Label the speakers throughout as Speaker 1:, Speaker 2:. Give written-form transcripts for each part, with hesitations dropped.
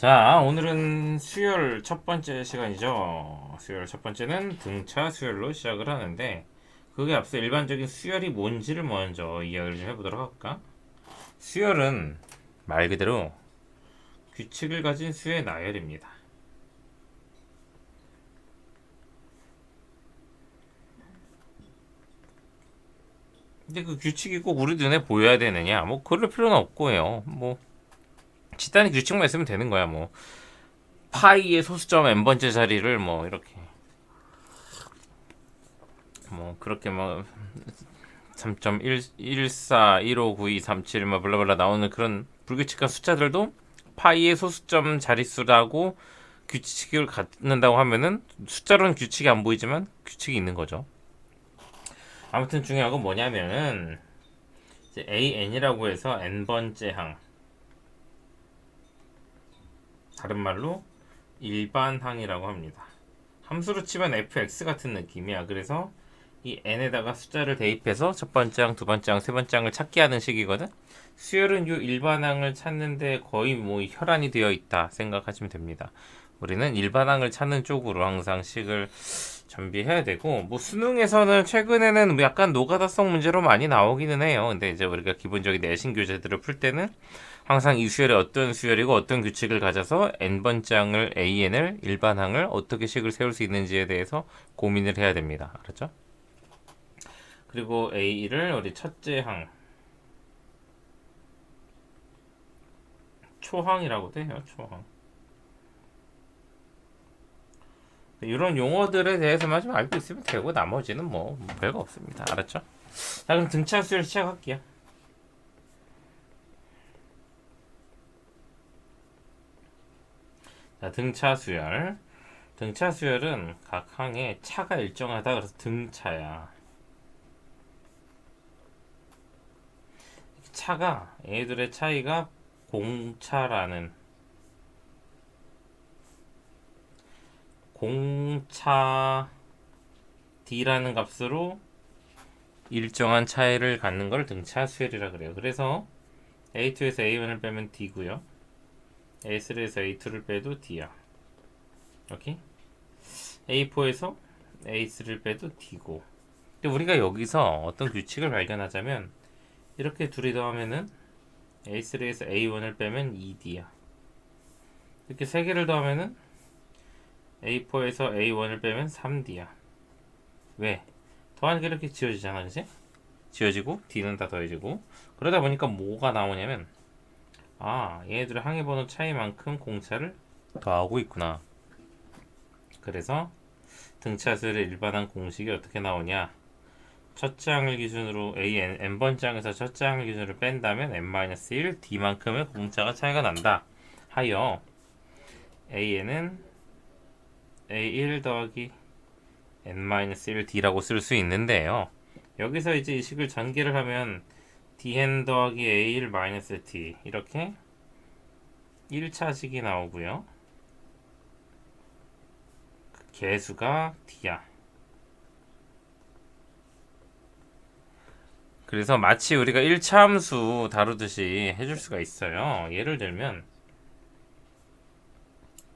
Speaker 1: 자, 오늘은 수열 첫 번째 시간이죠. 수열 첫 번째는 등차 수열로 시작을 하는데, 그게 앞서 일반적인 수열이 뭔지를 먼저 이야기를 좀 해보도록 할까? 수열은 말 그대로 규칙을 가진 수의 나열입니다. 근데 그 규칙이 꼭 우리 눈에 보여야 되느냐? 뭐 그럴 필요는 없고요. 뭐 집단의 규칙만 있으면 되는 거야. 뭐 파이의 소수점 n번째 자리를 뭐 이렇게 뭐 그렇게 뭐 3.114159237 뭐 블라블라 나오는 그런 불규칙한 숫자들도 파이의 소수점 자릿수라고 규칙을 갖는다고 하면은 숫자로는 규칙이 안 보이지만 규칙이 있는 거죠. 아무튼 중요한 건 뭐냐면은 이제 AN이라고 해서 n번째 항, 다른 말로 일반항이라고 합니다. 함수로 치면 fx 같은 느낌이야. 그래서 이 n에다가 숫자를 대입해서 첫 번째 항, 두 번째 항, 세 번째 항을 찾게 하는 식이거든. 수열은 이 일반항을 찾는데 거의 뭐 혈안이 되어 있다 생각하시면 됩니다. 우리는 일반항을 찾는 쪽으로 항상 식을 준비해야 되고, 뭐 수능에서는 최근에는 약간 노가다성 문제로 많이 나오기는 해요. 근데 이제 우리가 기본적인 내신 교재들을 풀 때는 항상 이 수열이 어떤 수열이고 어떤 규칙을 가져서 n번째 항을 AN을 일반항을 어떻게 식을 세울 수 있는지에 대해서 고민을 해야 됩니다. 알았죠? 그리고 A1을 우리 첫째 항, 초항이라고도 해요. 초항. 이런 용어들에 대해서만 좀 알고 있으면 되고 나머지는 뭐 별거 없습니다. 알았죠? 자, 그럼 등차 수열 시작할게요. 자, 등차 수열. 등차 수열은 각 항에 차가 일정하다 그래서 등차야. 차가 얘들의 차이가 공차라는 공차 D라는 값으로 일정한 차이를 갖는 걸 등차 수열이라 그래요. 그래서 A2에서 A1을 빼면 D고요. A3에서 A2를 빼도 D야. 오케이? A4에서 A3를 빼도 D고. 근데 우리가 여기서 어떤 규칙을 발견하자면 이렇게 둘이 더하면은 A3에서 A1을 빼면 2D야. 이렇게 세 개를 더하면은 A4에서 A1을 빼면 3D야. 왜? 더하니까 이렇게 지워지잖아, 그치? 지워지고 D는 다 더해지고. 그러다 보니까 뭐가 나오냐면, 아, 얘네들의 항해번호 차이만큼 공차를 더하고 있구나. 그래서 등차수열의 일반항 공식이 어떻게 나오냐? 첫째 항을 기준으로 n번째 항에서 첫째 항을 기준으로 뺀다면 n-1 d만큼의 공차가 차이가 난다 하여 an은 a1 더하기 n-1 d라고 쓸 수 있는데요. 여기서 이제 이 식을 전개를 하면 dn 더하기 a1 d 이렇게 1차식이 나오고요. 그 개수가 d야. 그래서 마치 우리가 1차 함수 다루듯이 해줄 수가 있어요. 예를 들면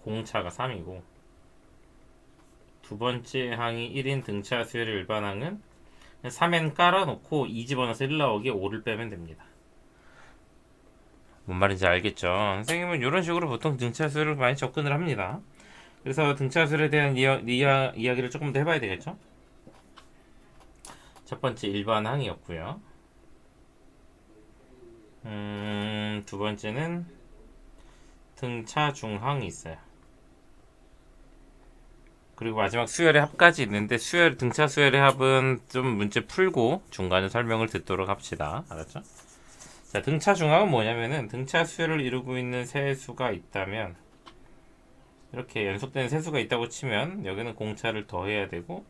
Speaker 1: 공차가 3이고 두 번째 항이 1인 등차 수열의 일반항은 3n 깔아놓고 2 집어넣어서 1 나오게 5를 빼면 됩니다. 뭔 말인지 알겠죠? 선생님은 이런 식으로 보통 등차 수열을 많이 접근을 합니다. 그래서 등차 수열에 대한 이야기를 조금 더 해봐야 되겠죠? 첫 번째 일반항이었고요. 두 번째는 등차 중항이 있어요. 그리고 마지막 수열의 합까지 있는데 등차 수열의 합은 좀 문제 풀고 중간에 설명을 듣도록 합시다. 알았죠? 자, 등차 중항은 뭐냐면은 등차 수열을 이루고 있는 세수가 있다면 이렇게 연속되는 세수가 있다고 치면 여기는 공차를 더해야 되고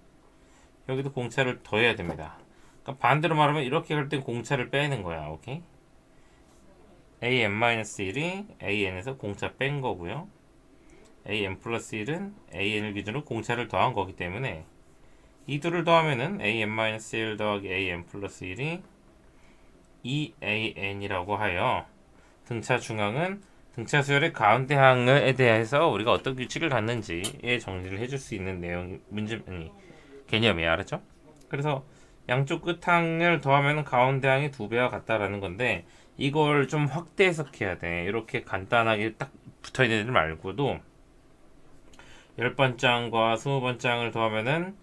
Speaker 1: 여기도 공차를 더해야 됩니다. 그러니까 반대로 말하면 이렇게 할 땐 공차를 빼는 거야. 오케이? an-1이 an에서 공차 뺀 거고요. an 플러스 1은 an을 기준으로 공차를 더한 거기 때문에 이 둘을 더하면은 an-1 더하기 an 플러스 1이 2an이라고 하여 등차 중앙은 등차 수열의 가운데 항에 대해서 우리가 어떤 규칙을 갖는지에 정리를 해줄 수 있는 내용 문제 아니 개념이에요. 알았죠? 그래서 양쪽 끝항을 더하면 가운데 항이 두 배와 같다라는 건데 이걸 좀 확대 해석해야 돼. 이렇게 간단하게 딱 붙어 있는 애들 말고도 10번장과 20번장을 더하면은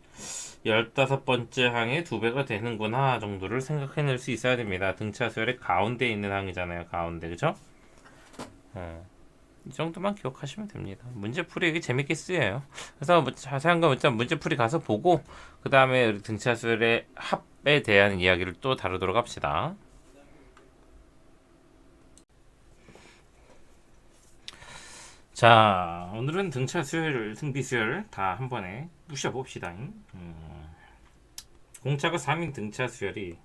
Speaker 1: 15번째 항의 두 배가 되는구나 정도를 생각해낼 수 있어야 됩니다. 등차 수열의 가운데에 있는 항이잖아요. 가운데. 그죠? 이 정도만 기억하시면 됩니다. 문제풀이 이게 재밌게 쓰여요. 그래서 뭐 자세한 건 일단 문제풀이 가서 보고 그 다음에 등차 수열의 합에 대한 이야기를 또 다루도록 합시다. 자, 오늘은 등차 수열, 등비 수열 다 한 번에 부셔봅시다. 공차가 3인 등차 수열이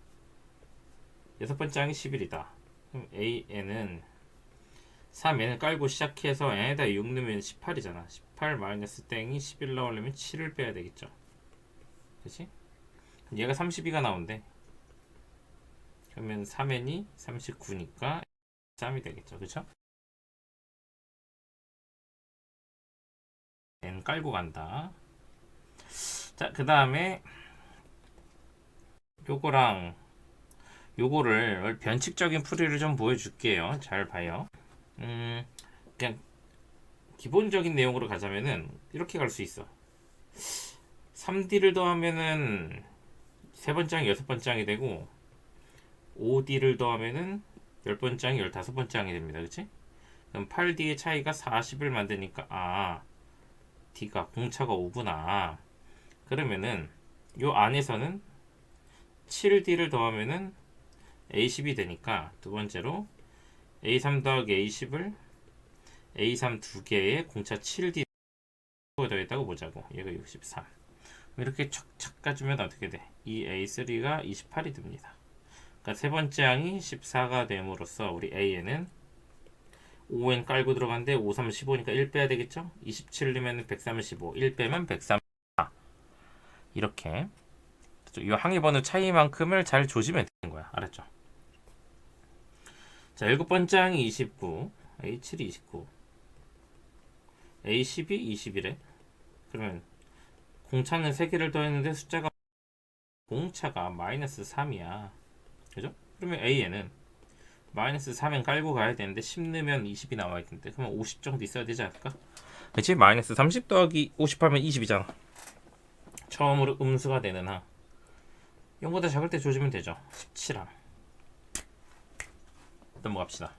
Speaker 1: 6번째 항이 10일이다. 그럼 AN은 3n을 깔고 시작해서 n에다 6 넣으면 18이잖아. 18 마이너스 땡이 11 나오려면 7을 빼야 되겠죠. 그치? 얘가 32가 나온대. 그러면 3n이 39니까 3이 되겠죠. 그쵸? n 깔고 간다. 자, 그 다음에 요거랑 요거를 변칙적인 풀이를 좀 보여줄게요. 잘 봐요. 그냥 기본적인 내용으로 가자면은 이렇게 갈 수 있어. 3D를 더하면은 세 번째 항이 6번째 항이 되고 5D를 더하면은 10번째 항이 15번째 항이 됩니다. 그치? 그럼 8D의 차이가 40을 만드니까 D가 공차가 5구나. 그러면은 요 안에서는 7D를 더하면은 A10이 되니까 두 번째로 A3 더하기 A10을 A3 두 개에 공차 7D 더했다고 보자고. 얘가 63. 이렇게 착착 가주면 어떻게 돼? 이 A3가 28이 됩니다. 그러니까 세 번째 항이 14가 됨으로써 우리 A에는 5n 깔고 들어간데 5, 3, 15니까 1 빼야 되겠죠? 27 넣으면 135, 1 빼면 134. 이렇게 이 항의 번호 차이만큼을 잘 조지면 되는 거야. 알았죠? 자, 7번째 항이 29, A7이 29, A10이 21에 그러면 공차는 3개를 더했는데 숫자가 공차가 마이너스 3이야. 그죠? 그러면 A에는 마이너스 3엔 깔고 가야 되는데 10 넣으면 20이 나와야 되는데 그러면 50 정도 있어야 되지 않을까? 그치? 마이너스 30 더하기 50 하면 20이잖아. 처음으로 음수가 되는 항. 0보다 작을 때 조지면 되죠. 17항. 넘어갑시다.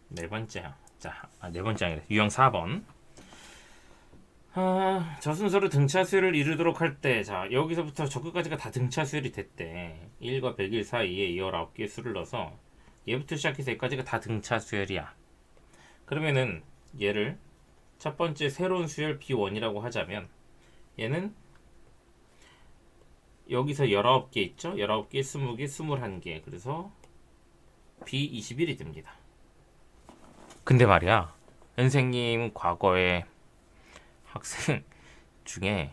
Speaker 1: 네 번째 항. 자, 네 번째 항이래. 유형 4번. 저 순서로 등차 수열을 이루도록 할 때, 자, 여기서부터 저 끝까지가 다 등차 수열이 됐대. 1과 100일 사이에 19개의 수를 넣어서 얘부터 시작해서 여기까지가 다 등차 수열이야. 그러면은 얘를 첫 번째 새로운 수열 B1이라고 하자면 얘는 여기서 19개 있죠? 19개, 20개, 21개. 그래서 B21이 됩니다. 근데 말이야, 선생님 과거에 학생 중에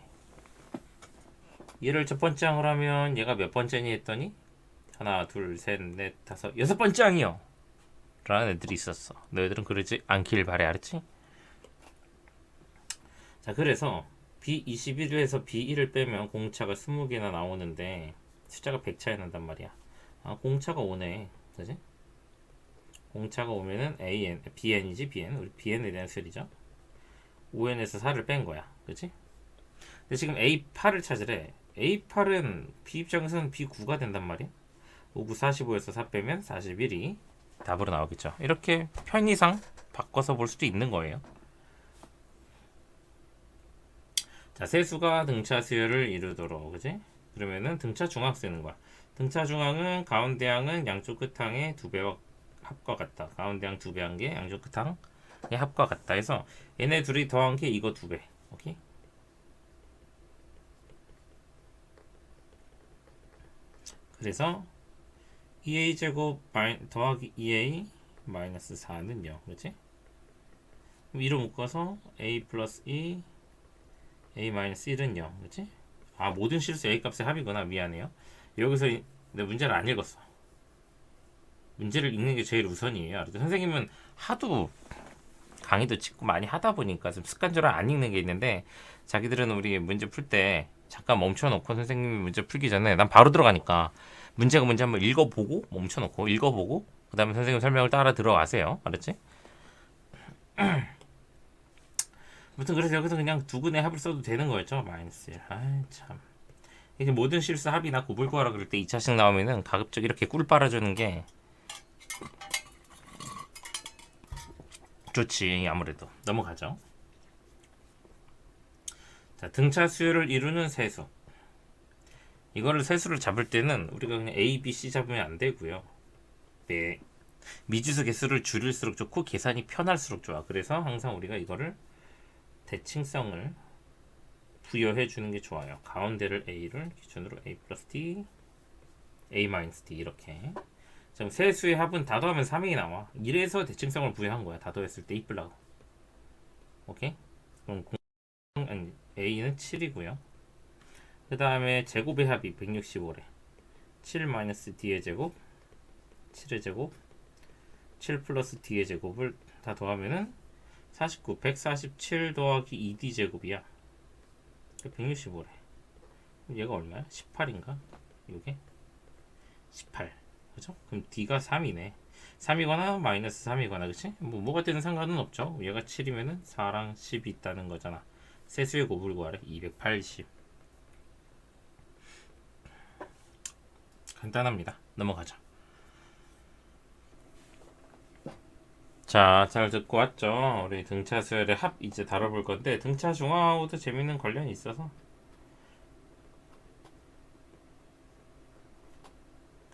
Speaker 1: 얘를 첫 번째 항으로 하면 얘가 몇 번째니 했더니 하나, 둘, 셋, 넷, 다섯, 6번째 항이요 라는 애들이 있었어. 너희들은 그러지 않길 바래. 알았지? 자, 그래서 B21에서 B1을 빼면 공차가 20개나 나오는데 숫자가 100 차이 난단 말이야. 공차가 오네. 그지? 공차가 오면은 AN, BN이지, BN. 우리 BN에 대한 수열이죠. 5n에서 4를 뺀 거야. 그치? 근데 지금 A8을 찾으래. A8은 B 입장에서는 B9가 된단 말이야. 5, 9, 45에서 4 빼면 41이 답으로 나오겠죠. 이렇게 편의상 바꿔서 볼 수도 있는 거예요. 자, 세수가 등차 수열을 이루도록, 그지? 그러면은 등차 중항 쓰는 거야. 등차 중항은 가운데 항은 양쪽 끝항의 2배와 합과 같다. 가운데 항 2배 한 게 양쪽 끝항의 합과 같다 해서 얘네 둘이 더한 게 이거 2배. 오케이? 그래서 2a 제곱 더하기 2a 마이너스 4는 0. 그치? 그럼 2로 묶어서 a 플러스 2 a 마이너스 1은 0. 그치? 모든 실수 a 값의 합이구나. 미안해요. 여기서 내 문제를 안 읽었어. 문제를 읽는 게 제일 우선이에요. 알았죠? 선생님은 하도 강의도 찍고 많이 하다 보니까 좀 습관적으로 안 읽는 게 있는데, 자기들은 우리 문제 풀 때 잠깐 멈춰놓고 선생님이 문제 풀기 전에 난 바로 들어가니까 문제가 뭔지 한번 읽어보고 멈춰놓고 읽어보고 그 다음에 선생님 설명을 따라 들어가세요. 알았지? 아무튼 그래서 여기서 그냥 두근의 합을 써도 되는 거였죠. 마이너스 1. 아이 참, 이게 모든 실수 합이나 곱을 구하라 그럴 때 2차식 나오면은 가급적 이렇게 꿀 빨아주는 게 좋지. 아무래도 넘어가죠. 자, 등차 수열을 이루는 세수. 이거를 세수를 잡을 때는 우리가 그냥 A, B, C 잡으면 안 되고요. 네. 미지수 개수를 줄일수록 좋고 계산이 편할수록 좋아. 그래서 항상 우리가 이거를 대칭성을 부여해 주는 게 좋아요. 가운데를 A를 기준으로 A 플러스 D, A 마이너스 D 이렇게. 지금 세수의 합은 다 더하면 3이 나와. 이래서 대칭성을 부여한 거야. 다 더했을 때 이쁘라고. 오케이? 그럼 A는 7이고요. 그 다음에 제곱의 합이 165래. 7 마이너스 D의 제곱, 7의 제곱, 7 플러스 D의 제곱을 다 더하면은 49, 147 더하기 2D 제곱이야. 165래. 얘가 얼마야? 18인가? 요게? 18. 그죠? 그럼 D가 3이네. 3이거나 마이너스 3이거나, 그치? 뭐가 되는 상관은 없죠. 얘가 7이면은 4랑 10이 있다는 거잖아. 세수의 곱을 구하래. 280. 간단합니다. 넘어가죠. 자, 잘 듣고 왔죠? 우리 등차 수열의 합 이제 다뤄볼 건데, 등차 중화하고도 재밌는 관련이 있어서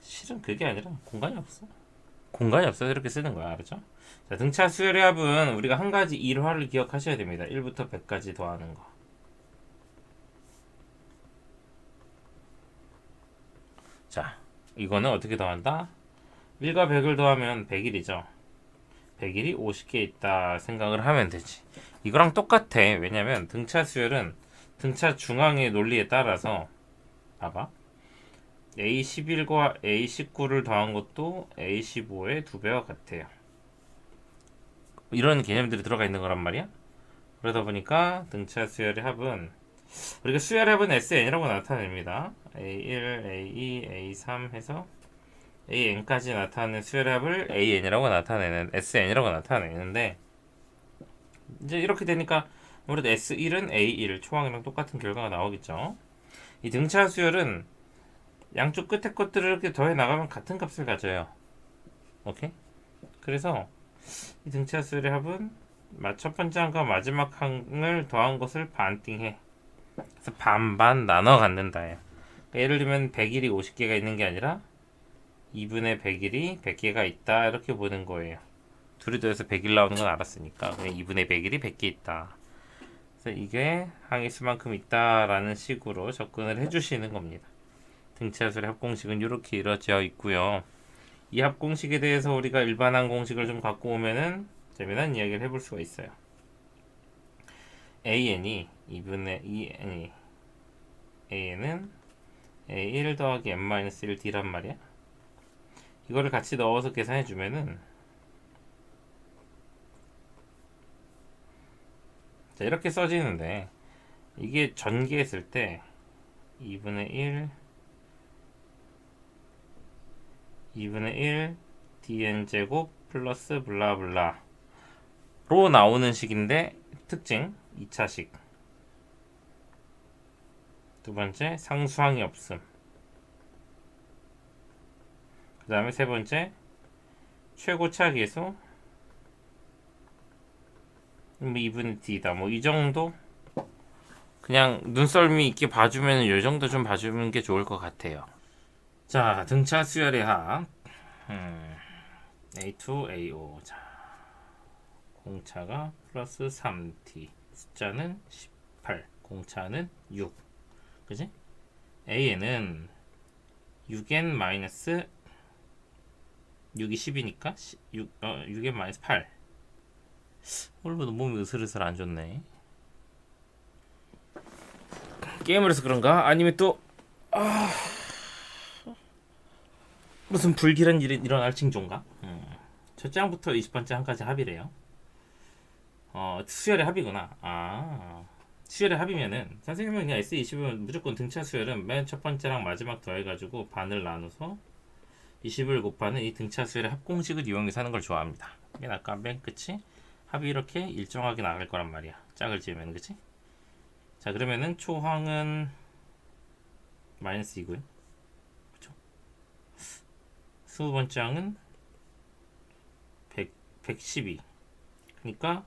Speaker 1: 실은 그게 아니라 공간이 없어. 공간이 없어서 이렇게 쓰는 거야. 알았죠? 자, 등차 수열의 합은 우리가 한 가지 일화를 기억하셔야 됩니다. 1부터 100까지 더하는 거. 자, 이거는 어떻게 더한다? 1과 100을 더하면 100일이죠. 100일이 50개 있다 생각을 하면 되지. 이거랑 똑같아. 왜냐면 등차 수열은 등차 중앙의 논리에 따라서 봐봐. A11과 A19를 더한 것도 A15의 2배와 같아요. 이런 개념들이 들어가 있는 거란 말이야. 그러다 보니까 등차 수열의 합은 우리가 수열의 합은 SN이라고 나타냅니다. A1, A2, A3 해서 AN까지 나타내는 수열의 합을 AN이라고 나타내는 SN이라고 나타내는데, 이제 이렇게 되니까 아무래도 S1은 A1 초항이랑 똑같은 결과가 나오겠죠. 이 등차 수열은 양쪽 끝에 것들을 이렇게 더해 나가면 같은 값을 가져요. 오케이? 그래서 이 등차 수열의 합은 첫 번째 항과 마지막 항을 더한 것을 반띵해. 그래서 반반 나눠 갖는다. 그러니까 예를 들면 100일이 50개가 있는 게 아니라 2분의 100일이 100개가 있다 이렇게 보는 거예요. 둘이 더해서 100일 나오는 건 알았으니까 그냥 2분의 100일이 100개 있다. 그래서 이게 항의 수만큼 있다라는 식으로 접근을 해주시는 겁니다. 등차수의 합공식은 이렇게 이루어져 있고요. 이 합공식에 대해서 우리가 일반항 공식을 좀 갖고 오면은 재미난 이야기를 해볼 수가 있어요. AN이 2분의 2N이 AN은 A1 더하기 N-1D란 말이야. 이거를 같이 넣어서 계산해 주면은 자, 이렇게 써지는데, 이게 전개했을 때 2분의 1 dn제곱 플러스 블라블라 로 나오는 식인데, 특징 2차식. 두 번째 상수항이 없음. 그 다음에 세 번째 최고차 계수 2분의 d다. 뭐 이 정도 그냥 눈썰미 있게 봐주면 이 정도 좀 봐주는 게 좋을 것 같아요. 자, 등차 수열의 합 A2, A5. 자, 공차가 플러스 3t, 숫자는 18, 공차는 6. 그지? A는 6n 마이너스 6이 10이니까 6n 마이너스 8. 오늘부터 몸이 으슬으슬 안 좋네. 게임을 해서 그런가? 아니면 또 무슨 불길한 일이 일어날 징조인가? 첫째 항부터 20번째 항까지 합이래요. 수열의 합이구나. 수열의 합이면은 선생님은 그냥 S20은 무조건 등차 수열은 맨 첫 번째랑 마지막 더해가지고 반을 나눠서 20을 곱하는 이 등차 수열의 합공식을 이용해서 하는 걸 좋아합니다. 맨 아까 맨 끝이 합이 이렇게 일정하게 나갈 거란 말이야. 짝을 지으면, 그치? 자, 그러면은 초항은 마이너스 2고요. 그쵸? 20번째 항은 112. 그러니까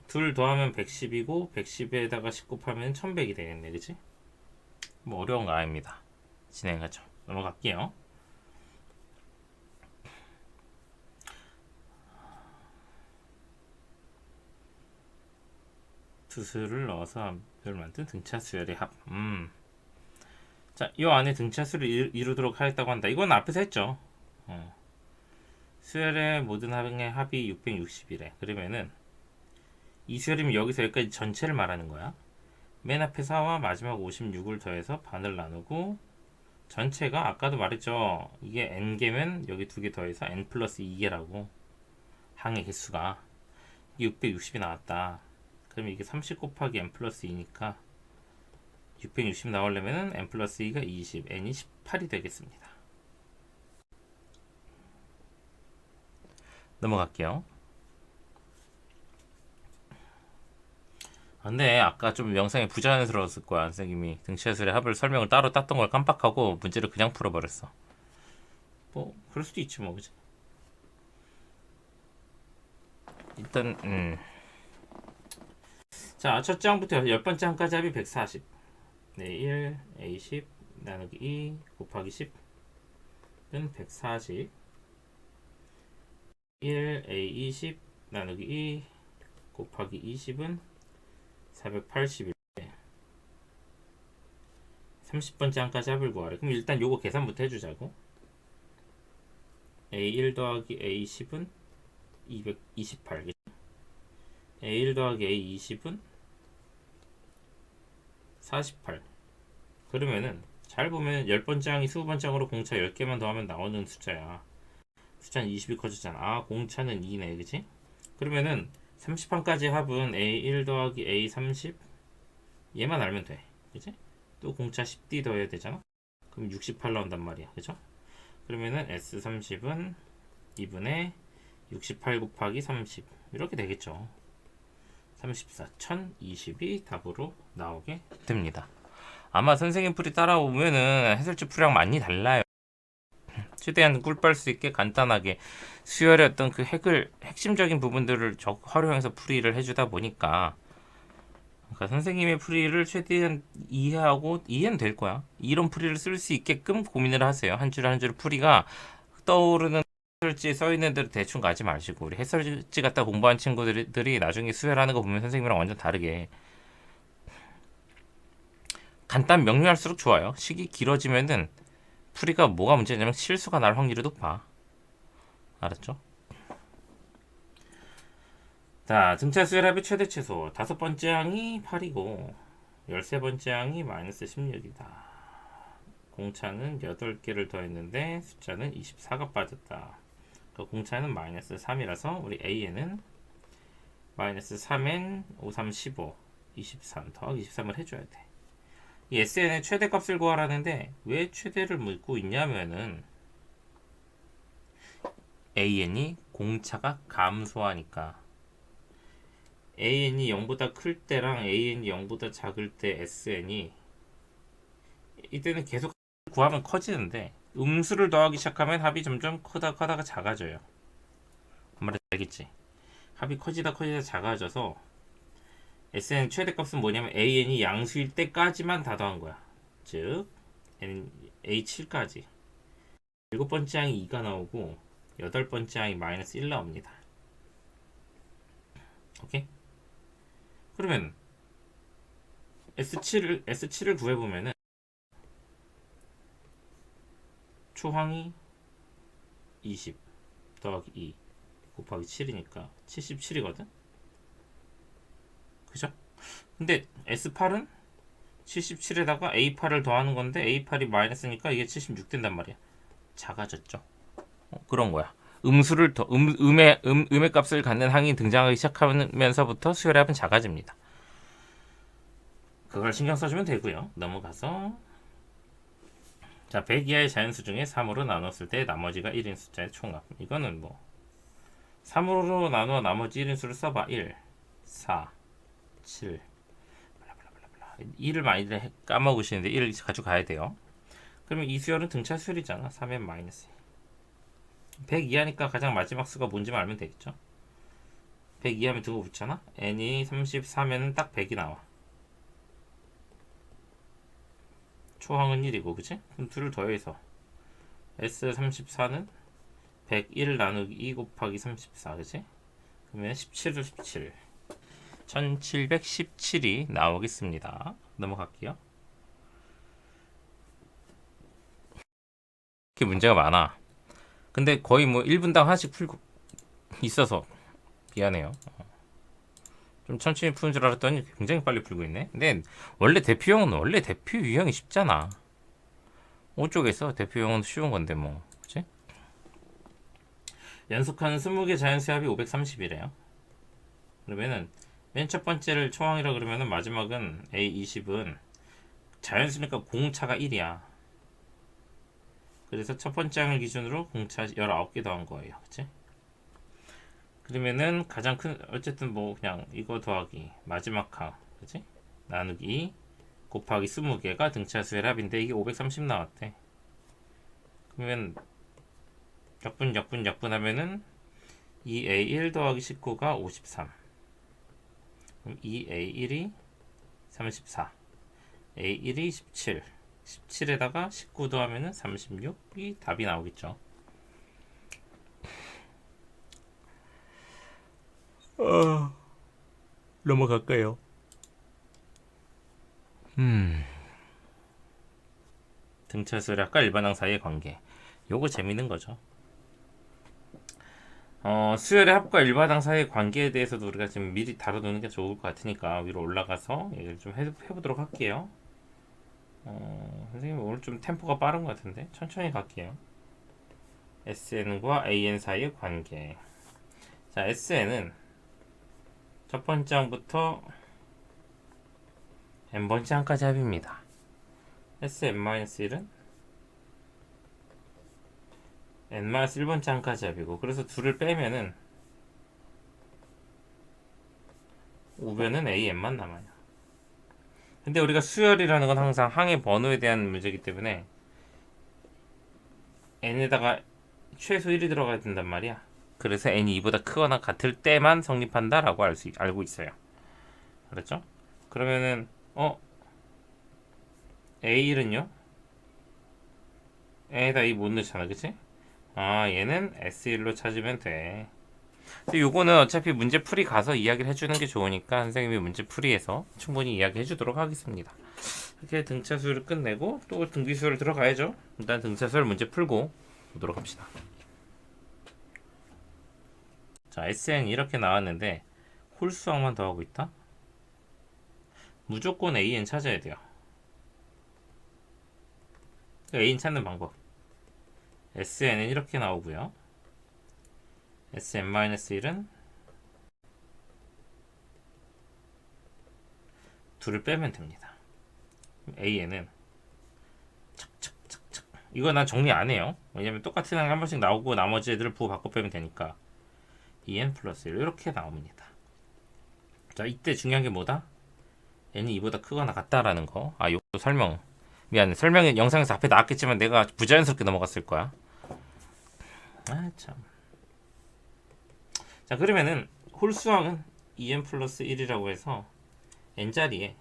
Speaker 1: 둘 더하면 110이고 110에다가 10 곱하면 1100이 되겠네, 그치? 뭐 어려운 거 아닙니다. 진행하죠. 넘어갈게요. 두 수를 넣어서 합을 만든 등차 수열의 합. 자, 이 안에 등차 수를 이루도록 하였다고 한다. 이건 앞에서 했죠. 수열의 모든 합의 합이 660이래. 그러면은 이 수열이면 여기서 여기까지 전체를 말하는 거야. 맨 앞에 4와 마지막 56을 더해서 반을 나누고 전체가 아까도 말했죠. 이게 n개면 여기 두 개 더해서 n 플러스 2개라고. 항의 개수가 이게 660이 나왔다. 그러면 이게 30 곱하기 n 플러스 2니까 660 나오려면 n 플러스 2가 20, n이 18이 되겠습니다. 넘어갈게요. 근데 아까 좀 영상이 부자연스러웠을 거야. 선생님이 등차수열의 합을 설명을 따로 땄던 걸 깜빡하고 문제를 그냥 풀어버렸어. 뭐 그럴 수도 있지 뭐, 그치? 일단 자, 첫째 항부터 10번째 항까지 합이 140. 네, 1, A10 나누기 2 곱하기 10은 140. 1, A20 나누기 2 곱하기 20은 481. 30번째 항까지 합을 구하래. 그럼 일단 요거 계산부터 해주자고. A1 더하기 A10은 228. A1 더하기 A20은 48. 그러면은 잘 보면 10번째 항이 20번째 항으로 공차 10개만 더하면 나오는 숫자야. 숫자는 20이 커졌잖아. 공차는 2네, 그치? 그러면은 30항까지 합은 A1 더하기 A30 얘만 알면 돼, 그치? 또 공차 10D 더해야 되잖아. 그럼 68 나온단 말이야, 그쵸? 그러면은 S30은 2분의 68 곱하기 30 이렇게 되겠죠. 34, 1020이 답으로 나오게 됩니다. 아마 선생님 풀이 따라오면은 해설지 풀이랑 많이 달라요. 최대한 꿀빨 수 있게 간단하게 수열의 어떤 그 핵심적인 부분들을 활용해서 풀이를 해주다 보니까 그러니까 선생님의 풀이를 최대한 이해는 될 거야. 이런 풀이를 쓸 수 있게끔 고민을 하세요. 한 줄 한 줄 풀이가 떠오르는 해설지에 써있는 대로 대충 가지 마시고 우리 해설지 갖다 공부한 친구들이 나중에 수혈하는 거 보면 선생님이랑 완전 다르게 간단 명료할수록 좋아요. 식이 길어지면은 풀이가 뭐가 문제냐면 실수가 날 확률이 높아. 알았죠? 자, 등차 수열합의 최대 최소 5번째 항이 8이고 13번째 항이 마이너스 16이다. 공차는 8개를 더했는데 숫자는 24가 빠졌다. 그 공차는 마이너스 3이라서 우리 A에는 마이너스 3n 5, 3, 15 23 더하기 23을 해줘야 돼. 이 SN의 최대값을 구하라는데 왜 최대를 묻고 있냐면은 AN이 공차가 감소하니까 AN이 0보다 클 때랑 AN이 0보다 작을 때 SN이 이때는 계속 구하면 커지는데 음수를 더하기 시작하면 합이 점점 커다가 작아져요. 그 말인지 알겠지? 합이 커지다 작아져서 SN 최대값은 뭐냐면 AN이 양수일 때까지만 다 더한 거야. 즉 A7까지 7번째 항이 2가 나오고 8번째 항이 마이너스 1 나옵니다. 오케이? 그러면 S7을 구해보면은 초항이 20 더하기 2 곱하기 7이니까 77이거든? 그죠? 근데 S8은 77에다가 A8을 더하는 건데 A8이 마이너스니까 이게 76 된단 말이야. 작아졌죠. 그런 거야. 음수를 더 음의 값을 갖는 항이 등장하기 시작하면서부터 수열의 합은 작아집니다. 그걸 신경 써주면 되고요. 넘어가서 자, 100 이하의 자연수 중에 3으로 나눴을 때 나머지가 1인 숫자의 총합. 이거는 뭐 3으로 나누어 나머지 1인 수를 써봐. 1, 4, 7 1을 많이 까먹으시는데 1을 가져가야 돼요. 그러면 이 수열은 등차 수열이잖아. 3n 마이너스 100 이하니까 가장 마지막 수가 뭔지 알면 되겠죠. 100 이하면 두고 붙잖아. n이 34면은 딱 100이 나와. 초항은 1이고 그치? 그럼 둘을 더해서 S34는 101 나누기 2 곱하기 34 그치? 그러면 17을 17 1717이 나오겠습니다. 넘어갈게요. 이렇게 문제가 많아. 근데 거의 뭐 1분당 하나씩 풀고 있어서 미안해요. 좀 천천히 푸는 줄 알았더니 굉장히 빨리 풀고 있네. 근데 원래 대표 유형이 쉽잖아. 5쪽에서 대표 유형은 쉬운 건데 뭐 그치? 연속하는 20개 자연수의 합이 530이래요. 그러면은 맨 첫 번째를 초항이라 그러면은 마지막은 A20은 자연수니까 공차가 1이야. 그래서 첫 번째 항을 기준으로 공차 19개 더한 거예요. 그치? 그러면은 가장 큰 어쨌든 뭐 그냥 이거 더하기 마지막 항 그치? 나누기 곱하기 20개가 등차수의 합인데 이게 530 나왔대. 그러면 약분 하면은 2A1 더하기 19가 53. 그럼 2A1이 34, A1이 17, 17에다가 19 더하면은 36이 답이 나오겠죠. 넘어갈까요? 등차수열합과 일반항 사이의 관계. 요거 재밌는 거죠. 수열의 합과 일반항 사이의 관계에 대해서도 우리가 지금 미리 다뤄두는 게 좋을 것 같으니까 위로 올라가서 얘기를 좀 해보도록 할게요. 선생님 오늘 좀 템포가 빠른 것 같은데 천천히 갈게요. SN과 AN 사이의 관계. 자, SN은 첫 번째 항부터 n번째 항까지 합입니다. SN-1은 n-1번째 항까지 합이고 그래서 둘을 빼면은 우변은 AN만 남아요. 근데 우리가 수열이라는 건 항상 항의 번호에 대한 문제이기 때문에 n에다가 최소 1이 들어가야 된단 말이야. 그래서 n이 2보다 크거나 같을 때만 성립한다라고 알고 있어요. 그렇죠? 그러면은 A1은요? n에다 2 못 넣잖아, 그치? 아, 얘는 S1로 찾으면 돼. 근데 요거는 어차피 문제 풀이 가서 이야기를 해주는 게 좋으니까 선생님이 문제 풀이에서 충분히 이야기해 주도록 하겠습니다. 이렇게 등차수를 끝내고 또 등비수를 들어가야죠. 일단 등차수를 문제 풀고 보도록 합시다. 자, SN 이렇게 나왔는데 홀수항만 더하고 있다? 무조건 AN 찾아야 돼요. AN 찾는 방법. SN은 이렇게 나오고요. SN-1은 둘을 빼면 됩니다. AN은 착착착착 이거 난 정리 안 해요. 왜냐면 똑같은 항이 한 번씩 나오고 나머지 애들을 부호 바꿔 빼면 되니까 EN 플러스 1 이렇게 나옵니다. 자, 이때 중요한 게 뭐다? n이 2보다 크거나 같다라는 거. 아, 요거 설명. 미안해. 설명은 영상에서 앞에 나왔겠지만 내가 부자연스럽게 넘어갔을 거야. 아, 참. 자, 그러면은 홀수항은 en 플러스 1이라고 해서 n자리에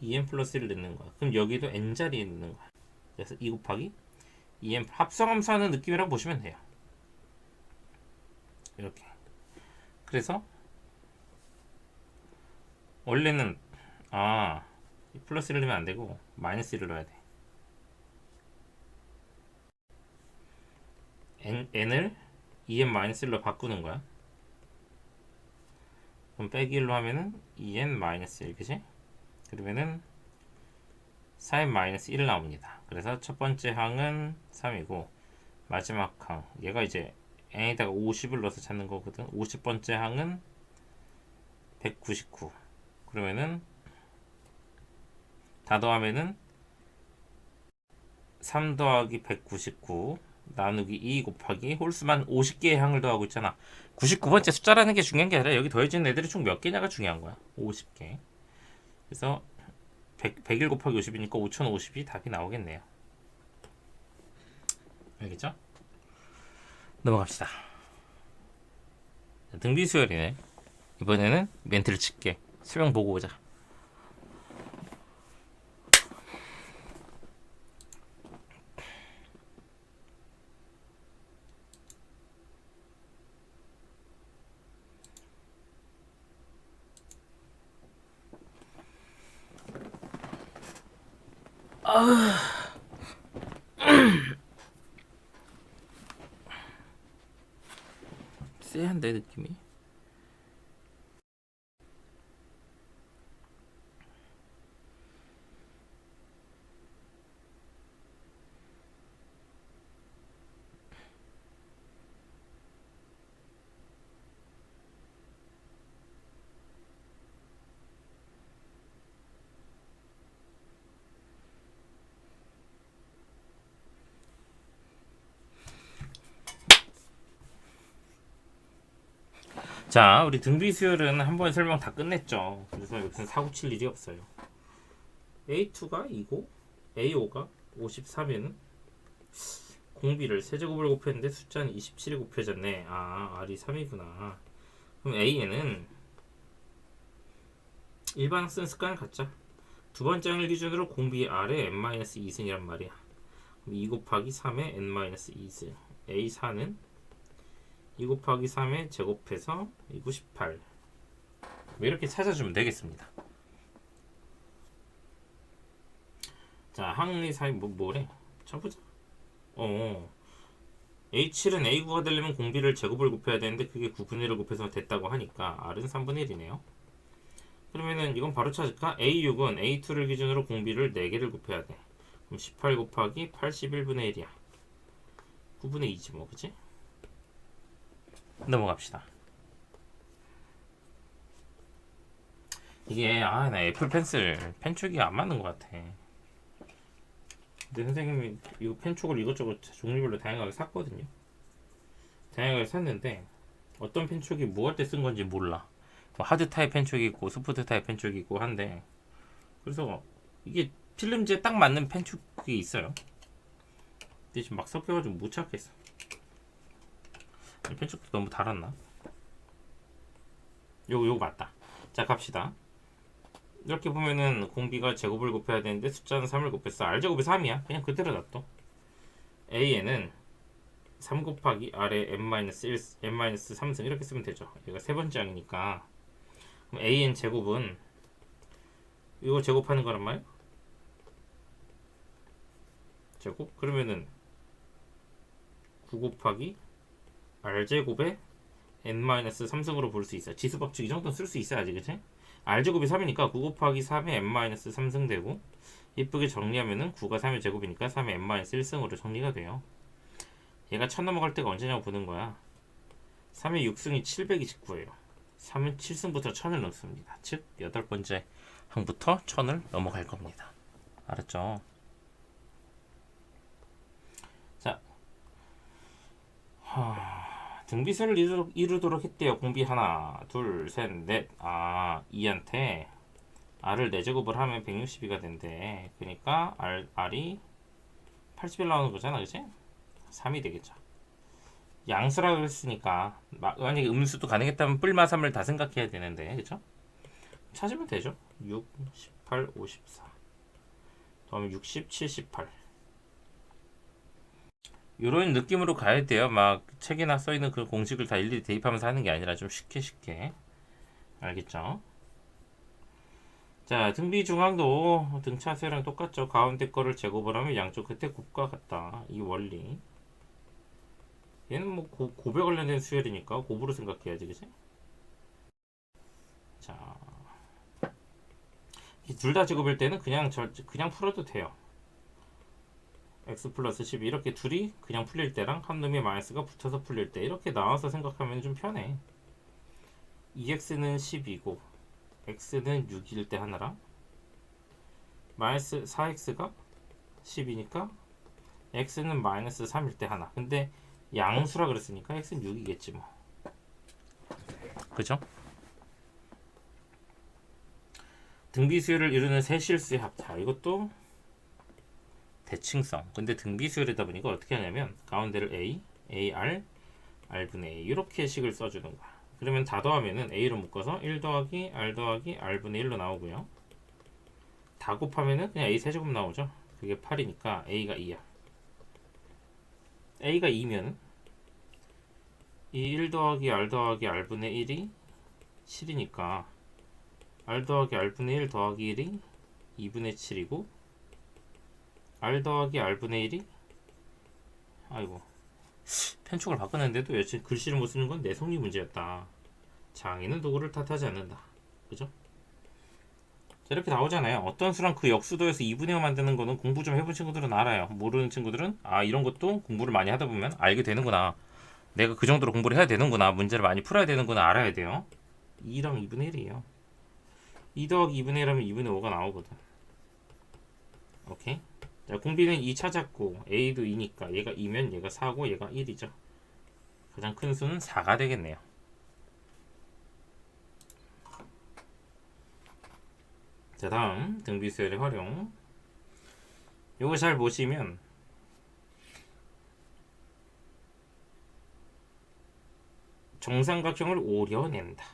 Speaker 1: en 플러스 1을 넣는 거야. 그럼 여기도 n자리에 넣는 거야. 그래서 2 곱하기 en 합성함수하는 느낌이라고 보시면 돼요. 이렇게. 그래서 원래는 플러스 1을 넣으면 안 되고 마이너스 1을 넣어야 돼. n을 en-1로 바꾸는 거야. 그럼 빼기 1로 하면은 en-1 그치? 그러면은 4n-1을 나옵니다. 그래서 첫 번째 항은 3이고 마지막 항 얘가 이제 n에다가 50을 넣어서 찾는 거거든. 50번째 항은 199. 그러면은 다 더하면은 3 더하기 199 나누기 2 곱하기 홀수만 50개의 항을 더하고 있잖아. 99번째 숫자라는 게 중요한 게 아니라 여기 더해진 애들이 총 몇 개냐가 중요한 거야. 50개. 그래서 100일 곱하기 50이니까 5050이 답이 나오겠네요. 알겠죠? 넘어갑시다. 등비 수열이네. 이번에는 멘트를 칠게. 설명 보고 오자. 쎄한데 느낌이. 자, 우리 등비 수열은 한 번 설명 다 끝냈죠. 그래서 여기서 사고 칠 일이 없어요. A2가 2고 A5가 53이면 공비를 세제곱을 곱했는데 숫자는 27이 곱해졌네. 아, R이 3이구나. 그럼 A에는 일반 쓴 습관을 갖자. 두 번째 항을 기준으로 공비 R의 n-2승이란 말이야. 그럼 2 곱하기 3의 n-2승. A4는 2 곱하기 3의 제곱해서 298. 이렇게 찾아주면 되겠습니다. 자, 항의 사이 뭐래? 쳐보자. A7은 A9가 되려면 공비를 제곱을 곱해야 되는데 그게 9분의 1을 곱해서 됐다고 하니까 R은 3분의 1이네요. 그러면은 이건 바로 찾을까? A6은 A2를 기준으로 공비를 4개를 곱해야 돼. 그럼 18 곱하기 81분의 1이야. 9분의 2지 뭐, 그치? 넘어갑시다. 이게 나 애플 펜슬 펜촉이 안 맞는 것 같아. 근데 선생님이 이거 펜촉을 이것저것 종류별로 다양하게 샀거든요. 다양하게 샀는데 어떤 펜촉이 뭐 할 때 쓴 건지 몰라. 뭐 하드 타입 펜촉이 있고 소프트 타입 펜촉이 있고 한데 그래서 이게 필름지에 딱 맞는 펜촉이 있어요. 근데 지금 막 섞여가지고 못 찾겠어. 이 펜촉도 너무 달았나? 요거 맞다. 자, 갑시다. 이렇게 보면은 공비가 제곱을 곱해야 되는데 숫자는 3을 곱했어. R제곱이 3이야. 그냥 그대로 놔둬. A에는 3 곱하기 R의 n-1, n-3승 이렇게 쓰면 되죠. 얘가 세 번째 항이니까. 그럼 AN 제곱은 이거 제곱하는 거란 말이야? 제곱? 그러면은 9 곱하기 R제곱에 n-3승으로 볼 수 있어. 지수법칙 이 정도는 쓸 수 있어야지, 그치? R제곱이 3이니까 9 곱하기 3에 n-3승 되고 이쁘게 정리하면은 9가 3의 제곱이니까 3의 n-1승으로 정리가 돼요. 얘가 1000 넘어갈 때가 언제냐고 보는 거야. 3의 6승이 729예요. 3은 7승부터 1000을 넘습니다. 즉 8번째 항부터 1000을 넘어갈 겁니다. 알았죠? 자, 등비세를 이루도록 했대요. 공비 하나, 둘, 셋, 넷. 2한테 R을 4제곱을 하면 162가 된대. 그러니까 R이 80일 나오는 거잖아, 그치? 3이 되겠죠. 양수라 그랬으니까 만약에 음수도 가능했다면 뿔마3을 다 생각해야 되는데, 그쵸? 찾으면 되죠. 6, 18, 54 다음에 60, 78 이런 느낌으로 가야 돼요. 막 책이나 써있는 그 공식을 다 일일이 대입하면서 하는 게 아니라 좀 쉽게 알겠죠? 자, 등비 중앙도 등차수랑 똑같죠. 가운데 거를 제곱을 하면 양쪽 끝에 곱과 같다. 이 원리. 얘는 뭐 곱에 관련된 수열이니까 곱으로 생각해야지, 그치? 자, 둘 다 제곱일 때는 그냥 풀어도 돼요. x 플러스 12 이렇게 둘이 그냥 풀릴 때랑 한 놈의 마이너스가 붙어서 풀릴 때 이렇게 나와서 생각하면 좀 편해. 2x는 10이고 x는 6일 때 하나랑 마이너스 4x가 10이니까 x는 마이너스 3일 때 하나. 근데 양수라 그랬으니까 x는 6이겠지 뭐. 그죠? 등비수열을 이루는 세 실수의 합. 자, 이것도 대칭성. 근데 등비수열이다 보니까 어떻게 하냐면 가운데를 a, ar, r분의 a 이렇게 식을 써주는 거야. 그러면 다 더하면은 a로 묶어서 1 더하기 r 더하기 r분의 1로 나오고요. 다 곱하면은 그냥 a 세제곱 나오죠. 그게 8이니까 a가 2야. a가 2면 이 1 더하기 r 더하기 r분의 1이 7이니까 r 더하기 r분의 1 더하기 1이 2분의 7이고 r 더하기 r분의 1이 아이고 편촉을 바꿨는데도 여튼 글씨를 못 쓰는 건 내 성리 문제였다. 장인은 도구를 탓하지 않는다. 그죠? 자, 이렇게 나오잖아요. 어떤 수랑 그 역수도에서 2분의 5 만드는 거는 공부 좀 해본 친구들은 알아요. 모르는 친구들은 아 이런 것도 공부를 많이 하다 보면 알게 되는구나. 내가 그 정도로 공부를 해야 되는구나. 문제를 많이 풀어야 되는구나 알아야 돼요. 2랑 2분의 1이에요. 2 더하기 2분의 1하면 2분의 5가 나오거든. 오케이? 자, 공비는 2 찾았고 a도 2니까 얘가 2면 얘가 4고 얘가 1이죠. 가장 큰 수는 4가 되겠네요. 자, 다음 등비수열의 활용. 요거 잘 보시면 정삼각형을 오려낸다.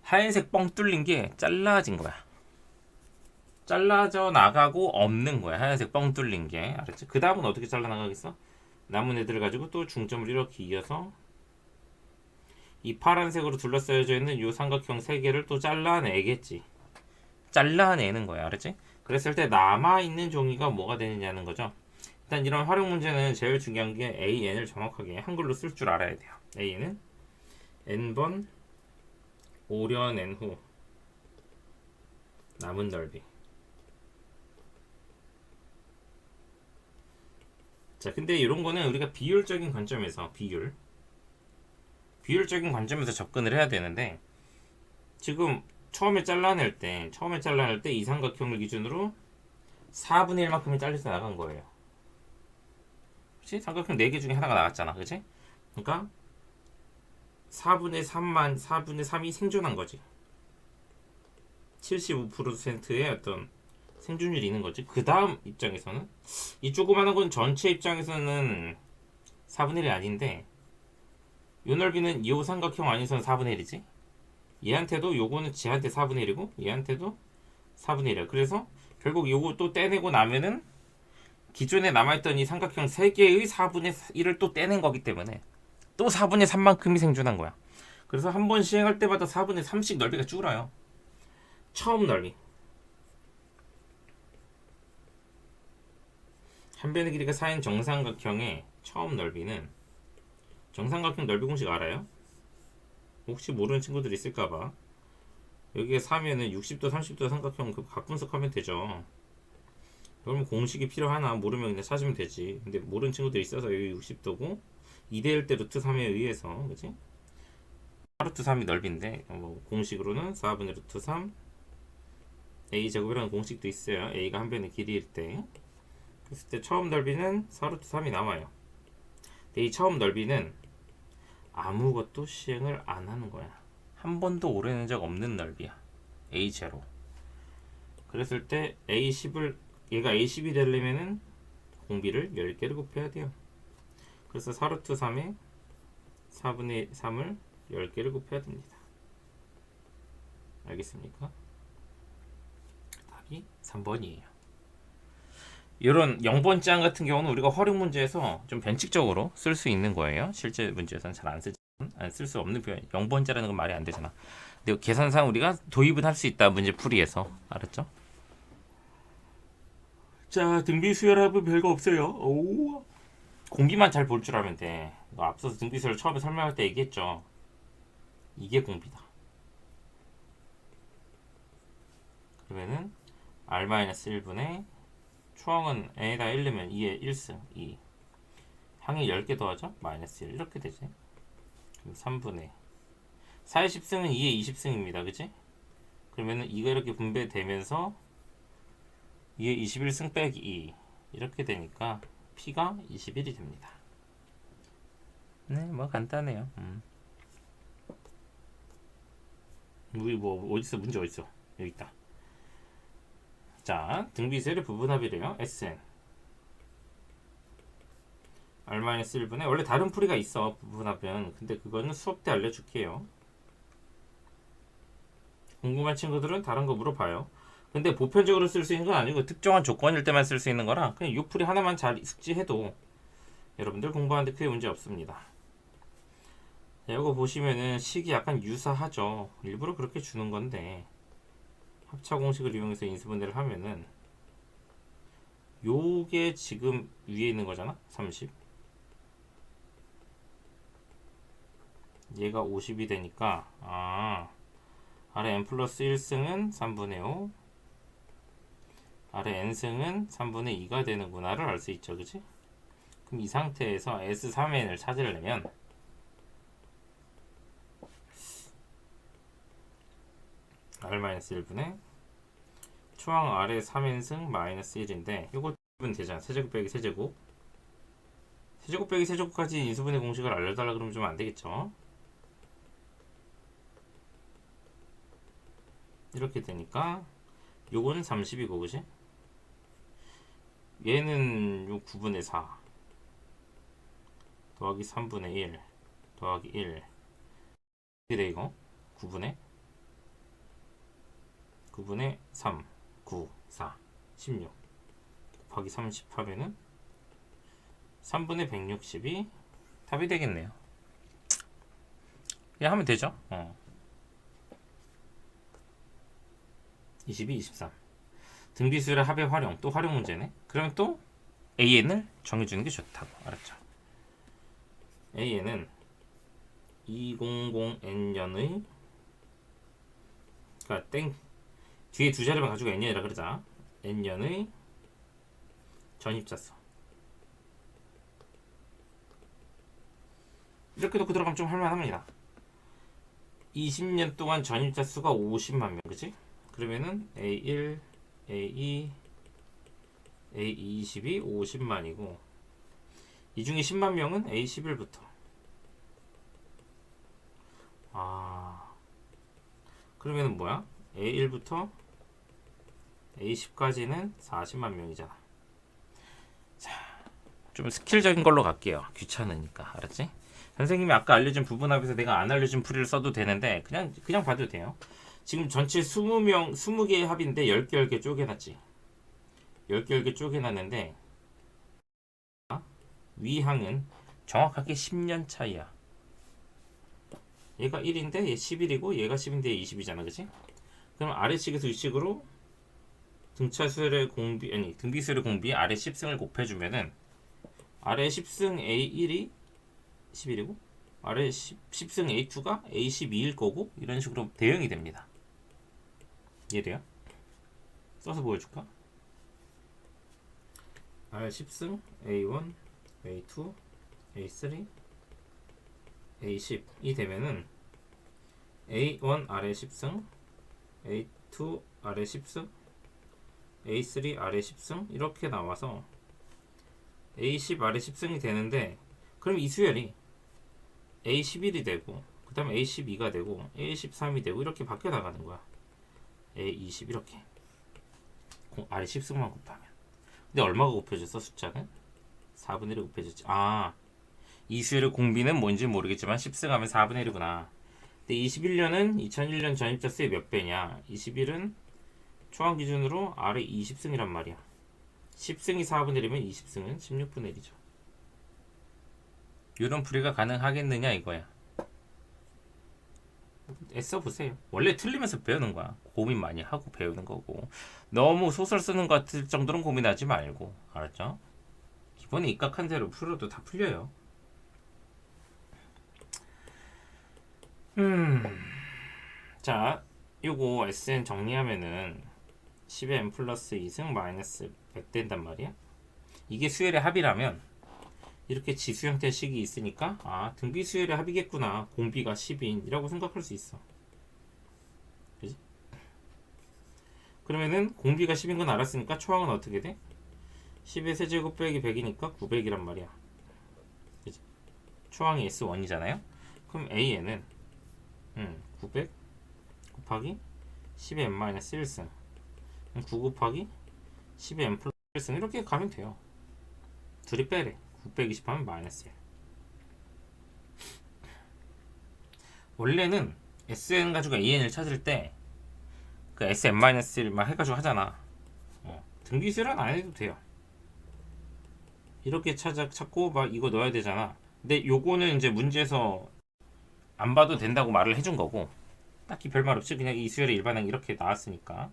Speaker 1: 하얀색 뻥 뚫린 게 잘라진 거야. 잘라져 나가고 없는 거야. 하얀색 뻥 뚫린 게. 알았지? 그 다음은 어떻게 잘라나가겠어? 남은 애들을 가지고 또 중점을 이렇게 이어서 이 파란색으로 둘러싸여져 있는 이 삼각형 3개를 또 잘라내겠지. 잘라내는 거야. 알았지? 그랬을 때 남아있는 종이가 뭐가 되느냐는 거죠. 일단 이런 활용 문제는 제일 중요한 게 AN을 정확하게 한글로 쓸 줄 알아야 돼요. AN은 N번 오려낸 후 남은 넓이. 자, 근데 이런 거는 우리가 비율적인 관점에서 비율적인 관점에서 접근을 해야 되는데 지금 처음에 잘라낼 때 이 삼각형을 기준으로 4분의 1만큼이 잘려서 나간 거예요. 그치? 삼각형 4개 중에 하나가 나갔잖아. 그치? 그러니까 4분의 3이 생존한 거지. 75%의 어떤 생존율이 있는 거지. 그 다음 입장에서는 이 조그마한 건 전체 입장에서는 4분의 1이 아닌데 요 넓이는 이 삼각형 안에서는 4분의 1이지. 얘한테도 요거는 쟤한테 4분의 1이고 얘한테도 4분의 1이야. 그래서 결국 요거 또 떼내고 나면은 기존에 남아있던 이 삼각형 3개의 4분의 1을 또 떼낸 거기 때문에 또 4분의 3만큼이 생존한 거야. 그래서 한 번 시행할 때마다 4분의 3씩 넓이가 줄어요. 처음 넓이 한 변의 길이가 4인 정삼각형의 처음 넓이는 정삼각형 넓이 공식 알아요? 혹시 모르는 친구들 있을까봐 여기에 4면은 60도 30도 삼각형 그 각분석하면 되죠. 그러면 공식이 필요하나 모르면 그냥 찾으면 되지. 근데 모르는 친구들 있어서 여기 60도고 2대1 때 루트 3에 의해서 그치? 4루트 3이 넓인데 공식으로는 4분의 루트 3 a제곱이라는 공식도 있어요. a가 한 변의 길이일 때 그랬을 때 처음 넓이는 4루트 3이 나와요. 근데 이 처음 넓이는 아무것도 시행을 안 하는 거야. 한 번도 오려낸 적 없는 넓이야. A0. 그랬을 때 A10을 얘가 A10이 되려면은 공비를 10개를 곱해야 돼요. 그래서 4루트 3에 4분의 3을 10개를 곱해야 됩니다. 알겠습니까? 답이 3번이에요. 이런 0번장 같은 경우는 우리가 활용 문제에서 좀 변칙적으로 쓸 수 있는 거예요. 실제 문제에서는 잘 안 쓸 수 없는 표현. 0번자라는 건 말이 안 되잖아. 근데 계산상 우리가 도입은 할 수 있다. 문제 풀이에서. 알았죠? 자, 등비수열합은 별거 없어요. 오. 공비만 잘 볼 줄 알면 돼. 앞서서 등비수열 처음에 설명할 때 얘기했죠. 이게 공비다. 그러면은 R-1분의 초항은 n에다 1넣으면 2에 1승 2. 항이 10개 더하죠? 마이너스 1 이렇게 되지. 그럼 3분의 4의 10승은 2의 20승입니다. 그치? 그러면은 이가 이렇게 분배되면서 2의 21승 빼기 2 이렇게 되니까 P가 21이 됩니다. 네, 뭐 간단해요. 우리 뭐 어딨어? 문제 어딨어? 여기 있다. 자, 등비수열의 부분합이래요. Sn R-1분의 원래 다른 풀이가 있어 부분합은. 근데 그거는 수업 때 알려줄게요. 궁금한 친구들은 다른 거 물어봐요. 근데 보편적으로 쓸 수 있는 건 아니고 특정한 조건일 때만 쓸 수 있는 거라 그냥 이 풀이 하나만 잘 숙지해도 여러분들 공부하는데 크게 문제 없습니다. 이거 보시면은 식이 약간 유사하죠. 일부러 그렇게 주는 건데 합차 공식을 이용해서 인수분해를 하면은 요게 지금 위에 있는 거잖아. 30. 얘가 50이 되니까 아래 n 플러스 1승은 3분의 5 아래 n승은 3분의 2가 되는구나를 알 수 있죠. 그치? 그럼 이 상태에서 S3n을 찾으려면 R-1분의 초항 아래 3n승 마이너스 1인데 요거 분 되잖아. 세제곱 빼기 세제곱 세제곱 빼기 세제곱까지 인수분해 공식을 알려달라 그러면 좀 안되겠죠. 이렇게 되니까 요거는 30이고 그지? 얘는 요 9분의 4 더하기 3분의 1 더하기 1 어떻게 돼 이거? 9분의 3 9 4 16 곱하기 30 하면은 3분의 160이 답이 되겠네요. 그냥 하면 되죠. 22, 23 등비수열의 합의 활용 또 활용 문제네. 그러면 또 AN을 정해주는 게 좋다고. 알았죠? AN은 200N년의 그러니까 땡 뒤에 두 자리만 가지고 N년이라 그러자. N년의 전입자수 이렇게 놓고 들어가면 좀 할만합니다. 20년 동안 전입자 수가 50만 명, 그치? 그러면은 A1, A2, A22 50만이고 이 중에 10만 명은 A11부터 그러면은 뭐야? A1부터 A10까지는 40만 명이잖아. 자, 좀 스킬적인 걸로 갈게요. 귀찮으니까. 알았지? 선생님이 아까 알려준 부분합에서 내가 안 알려준 풀이를 써도 되는데 그냥 봐도 돼요. 지금 전체 20개의 합인데 10개 10개 쪼개놨지. 10개 10개 쪼개놨는데 위항은 정확하게 10년 차이야. 얘가 1인데 얘 11이고 얘가 10인데 얘 20이잖아. 그치? 그럼 아래식에서 위식으로 등차수열의 공비 등비수열의 공비 아래 10승을 곱해주면은 아래 10승 A1이 11이고 아래 10승 A2가 A12일 거고 이런 식으로 대응이 됩니다. 이해돼요? 써서 보여줄까? 아래 10승 A1, A2, A3, A10이 되면은 A1 아래 10승, A2 아래 10승, A3 아래 10승 이렇게 나와서 A10 아래 10승이 되는데 그럼 이 수열이 A11이 되고 그 다음에 A12가 되고 A13이 되고 이렇게 바뀌어 나가는 거야. A20 이렇게 아래 10승만 곱하면 근데 얼마가 곱해졌어? 숫자는 4분의 1이 곱해졌지. 이 수열의 공비는 뭔지 모르겠지만 10승 하면 4분의 1이구나. 근데 21년은 2001년 전입자 수의 몇 배냐? 21은 초항 기준으로 아래 20승이란 말이야. 10승이 4분의 1이면 20승은 16분의 1이죠. 이런 풀이가 가능하겠느냐 이거야. 애써 보세요. 원래 틀리면서 배우는 거야. 고민 많이 하고 배우는 거고. 너무 소설 쓰는 것 같을 정도는 고민하지 말고. 알았죠? 기본에 입각한 대로 풀어도 다 풀려요. 자, 요거 SN 정리하면은 10의 n 플러스 2승 마이너스 100 된단 말이야. 이게 수열의 합이라면 이렇게 지수 형태의 식이 있으니까 아 등비 수열의 합이겠구나. 공비가 10인이라고 생각할 수 있어. 그지? 그러면은 공비가 10인 건 알았으니까 초항은 어떻게 돼? 10의 세제곱 빼기 100이니까 900이란 말이야. 그지? 초항이 S1이잖아요. 그럼 A에는 900 곱하기 10의 n-1승 9 곱하기 10의 n 플러스 1승 이렇게 가면 돼요. 둘이 빼래. 920 하면 마이너스 1. 원래는 SN 가지고 AN을 찾을 때 그 SN-1만 해가지고 하잖아. 등비수열은 안 해도 돼요. 이렇게 찾고 막 이거 넣어야 되잖아. 근데 요거는 이제 문제에서 안 봐도 된다고 말을 해준 거고 딱히 별말 없이 그냥 이 수열의 일반항 이렇게 나왔으니까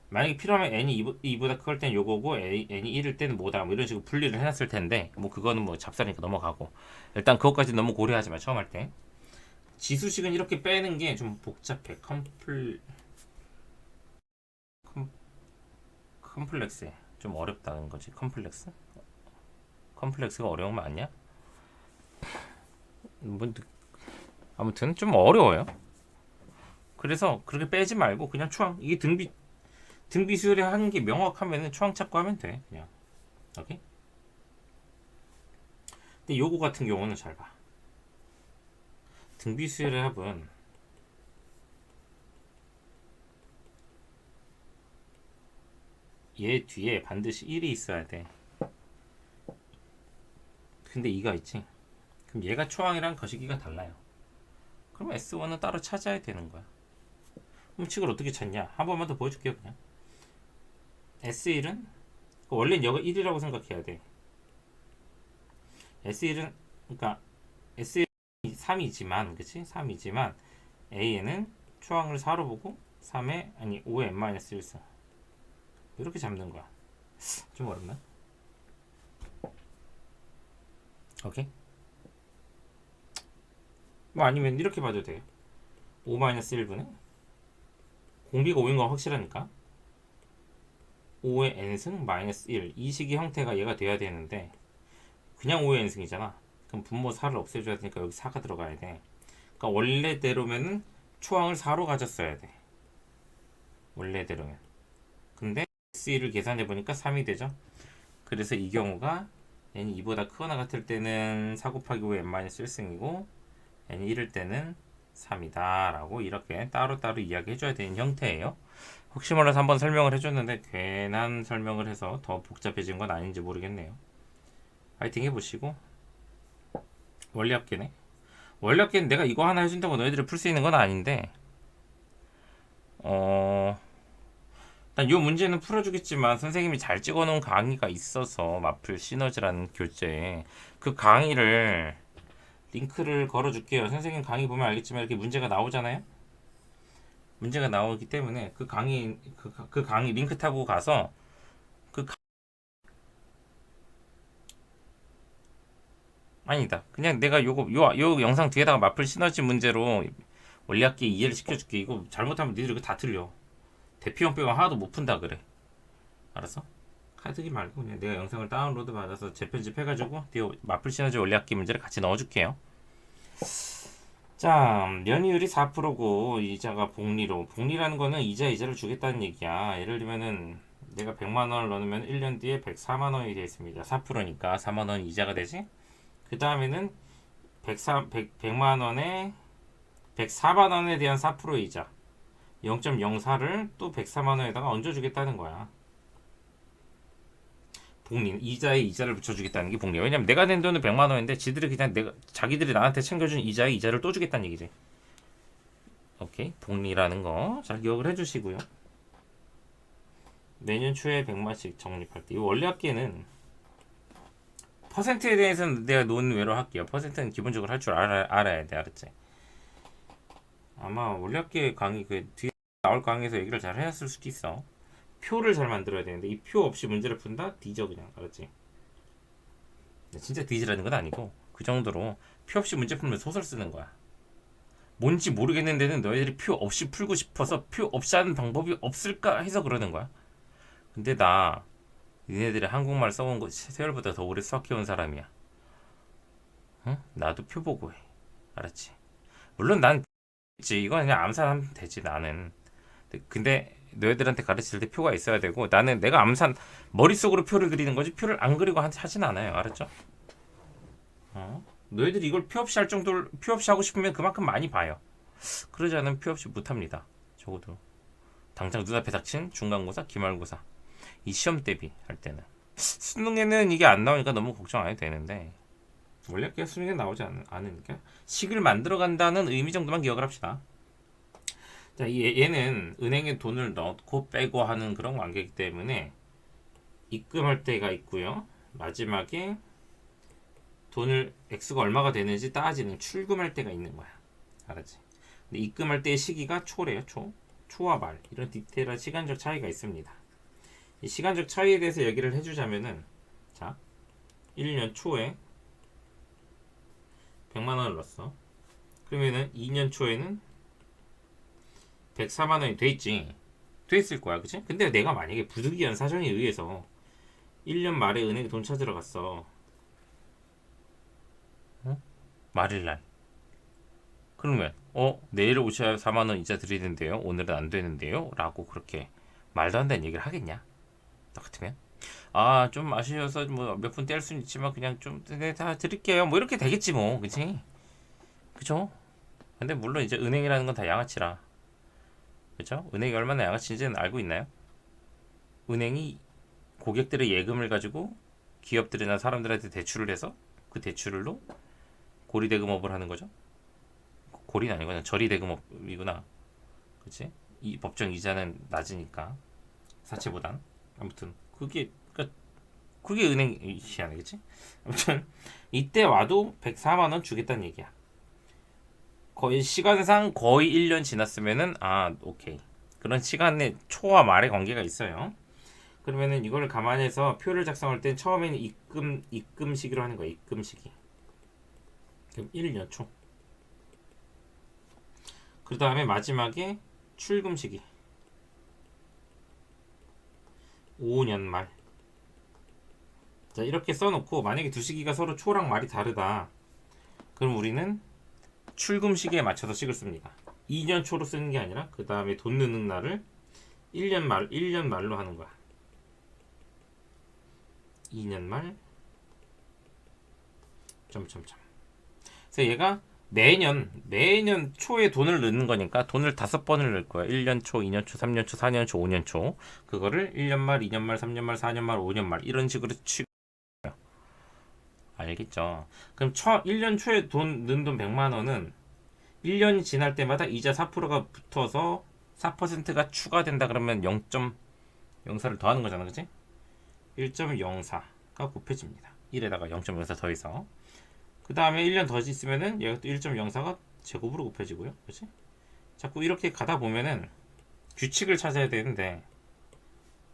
Speaker 1: 만약에 필요하면 n이 2보다 클 땐 요거고 n이 1일 때는 뭐다 뭐 이런 식으로 분리를 해놨을 텐데 뭐 그거는 뭐 잡사니까 넘어가고 일단 그것까지 너무 고려하지 마. 처음 할 때 지수식은 이렇게 빼는 게 좀 복잡해. 컴플렉스해. 좀 어렵다는 거지. 컴플렉스가 어려운 거 아니야? 뭐, 아무튼 좀 어려워요. 그래서 그렇게 빼지 말고 그냥 초항 이게 등비 수열이 하는 게 명확하면은 초항 찾고 하면 돼. 그냥 오케이. 근데 요거 같은 경우는 잘 봐. 등비 수열의 합은 얘 뒤에 반드시 1이 있어야 돼. 근데 2가 있지. 그럼 얘가 초항이랑 거시기가 달라요. 그럼 S1은 따로 찾아야 되는 거야. 그럼 칙을 어떻게 찾냐? 한 번만 더 보여줄게요. 그냥 S1은 원래는 여가 1이라고 생각해야 돼. S1은 그러니까 S1이 3이지만 그치? 3이지만 A에는 초항을 4로 보고 3에 아니 5에 n-1 써. 이렇게 잡는 거야. 좀 어렵나? 오케이. 뭐 아니면 이렇게 봐도 돼요. 5-1분의 공비가 5인 건 확실하니까 5의 n승 마이너스 1 이 식의 형태가 얘가 돼야 되는데 그냥 5의 n승이잖아. 그럼 분모 4를 없애줘야 되니까 여기 4가 들어가야 돼. 그러니까 원래대로면은 초항을 4로 가졌어야 돼. 원래대로면. 근데 S1을 계산해보니까 3이 되죠. 그래서 이 경우가 n이 2보다 크거나 같을 때는 4 곱하기 5의 n-1승이고 n이 1일 때는 3이다 라고 이렇게 따로따로 이야기해줘야 되는 형태예요. 혹시 몰라서 한번 설명을 해줬는데 괜한 설명을 해서 더 복잡해진 건 아닌지 모르겠네요. 파이팅 해보시고. 원리합계네. 원리합계는 내가 이거 하나 해준다고 너희들이 풀 수 있는 건 아닌데 일단 이 문제는 풀어주겠지만 선생님이 잘 찍어놓은 강의가 있어서 마플 시너지라는 교재에 그 강의를 링크를 걸어줄게요. 선생님 강의 보면 알겠지만 이렇게 문제가 나오잖아요. 문제가 나오기 때문에 그 강의 링크 타고 가서 아니다. 그냥 내가 요 영상 뒤에다가 마플 시너지 문제로 원리학기 이해를 시켜줄게. 이거 잘못하면 니들 이거 다 틀려. 대피형 빼고 하나도 못 푼다 그래. 알았어? 카드기 말고 그냥 내가 영상을 다운로드 받아서 재편집해가지고 마플 시너지 원리학기 문제를 같이 넣어줄게요. 자, 연이율이 4%고 이자가 복리로. 복리라는 거는 이자를 주겠다는 얘기야. 예를 들면은 내가 100만 원을 넣으면 1년 뒤에 104만 원이 되겠습니다. 4%니까 4만 원 이자가 되지? 그 다음에는 100만 원에 104만 원에 대한 4% 이자 0.04를 또 104만 원에다가 얹어주겠다는 거야. 복리 이자에 이자를 붙여주겠다는 게 복리야. 왜냐면 내가 낸 돈은 100만 원인데 지들이 그냥 자기들이 나한테 챙겨준 이자에 이자를 또 주겠다는 얘기지. 오케이. 복리라는 거 잘 기억을 해주시고요. 내년 초에 100만씩 적립할 때 이 원리합계는 퍼센트에 대해서는 내가 논외로 할게요. 퍼센트는 기본적으로 할 줄 알아야 돼. 알았지? 아마 원리합계 강의 그 뒤에 나올 강의에서 얘기를 잘 해놨을 수도 있어. 표를 잘 만들어야 되는데 이 표 없이 문제를 푼다? 뒤져 그냥. 알았지? 진짜 뒤지라는 건 아니고 그 정도로 표 없이 문제 풀면 소설 쓰는 거야. 뭔지 모르겠는데는 너희들이 표 없이 풀고 싶어서 표 없이 하는 방법이 없을까 해서 그러는 거야. 근데 나 니네들이 한국말 써온 거 세월보다 더 오래 수학해온 사람이야. 응? 나도 표 보고 해. 알았지? 물론 난 있지. 이건 그냥 암산하면 되지 나는. 근데 너희들한테 가르칠 때 표가 있어야 되고 나는 내가 암산 머릿속으로 표를 그리는 거지 표를 안 그리고 하진 않아요. 알았죠? 너희들이 이걸 표 없이 할 정도로 표 없이 하고 싶으면 그만큼 많이 봐요. 그러지 않으면 표 없이 못합니다. 적어도 당장 눈앞에 닥친 중간고사, 기말고사 이 시험 대비 할 때는 수능에는 이게 안 나오니까 너무 걱정 안 해도 되는데 원래 그냥 수능에 나오지 않으니까 식을 만들어 간다는 의미 정도만 기억을 합시다. 자, 얘는 은행에 돈을 넣고 빼고 하는 그런 관계이기 때문에 입금할 때가 있고요. 마지막에 돈을 X가 얼마가 되는지 따지는 출금할 때가 있는 거야. 알았지? 근데 입금할 때의 시기가 초래요. 초와 말 이런 디테일한 시간적 차이가 있습니다. 이 시간적 차이에 대해서 얘기를 해주자면은 자 1년 초에 100만 원을 넣었어. 그러면은 2년 초에는 104만 원이 돼 있지. 돼 있을 거야, 그치? 근데 내가 만약에 부득이한 사정에 의해서 1년 말에 은행에 돈 찾으러 갔어. 말일날. 그러면 내일 오셔야 4만 원 이자 드리는데요. 오늘은 안 되는데요. 라고 그렇게 말도 안 되는 얘기를 하겠냐? 나 같으면 좀 아쉬워서 뭐 몇 분 뗄 수는 있지만 그냥 좀 다 드릴게요. 뭐 이렇게 되겠지 뭐, 그치? 그죠? 근데 물론 이제 은행이라는 건 다 양아치라. 그죠? 은행이 얼마나 양아치인지는 알고 있나요? 은행이 고객들의 예금을 가지고 기업들이나 사람들한테 대출을 해서 그 대출로 고리대금업을 하는 거죠. 고리는 아니구나. 저리대금업이구나. 그치? 이 법정 이자는 낮으니까 사채보단. 아무튼 그게 은행이 아니겠지? 아무튼 이때 와도 104만 원 주겠다는 얘기야. 거의 시간상 거의 1년 지났으면은 오케이. 그런 시간의 초와 말의 관계가 있어요. 그러면은 이걸 감안해서 표를 작성할 땐 처음에는 입금 시기로 하는 거야. 입금 시기. 그럼 1년 초. 그 다음에 마지막에 출금 시기. 5년 말. 자, 이렇게 써놓고 만약에 두 시기가 서로 초랑 말이 다르다. 그럼 우리는 출금 시기에 맞춰서 식을 씁니다. 2년 초로 쓰는 게 아니라 그 다음에 돈 넣는 날을 1년 말로 하는 거야. 2년 말 점점점. 그래서 얘가 매년 초에 돈을 넣는 거니까 돈을 5번을 넣을 거야. 1년 초, 2년 초, 3년 초, 4년 초, 5년 초. 그거를 1년 말, 2년 말, 3년 말, 4년 말, 5년 말 이런 식으로 알겠죠? 그럼 1년 초에 넣은 돈 100만 원은 1년이 지날 때마다 이자 4%가 붙어서 4%가 추가된다 그러면 0.04를 더하는 거잖아, 그치? 1.04가 곱해집니다. 1에다가 0.04 더해서 그 다음에 1년 더 있으면은 얘가 또 1.04가 제곱으로 곱해지고요, 그치? 자꾸 이렇게 가다 보면은 규칙을 찾아야 되는데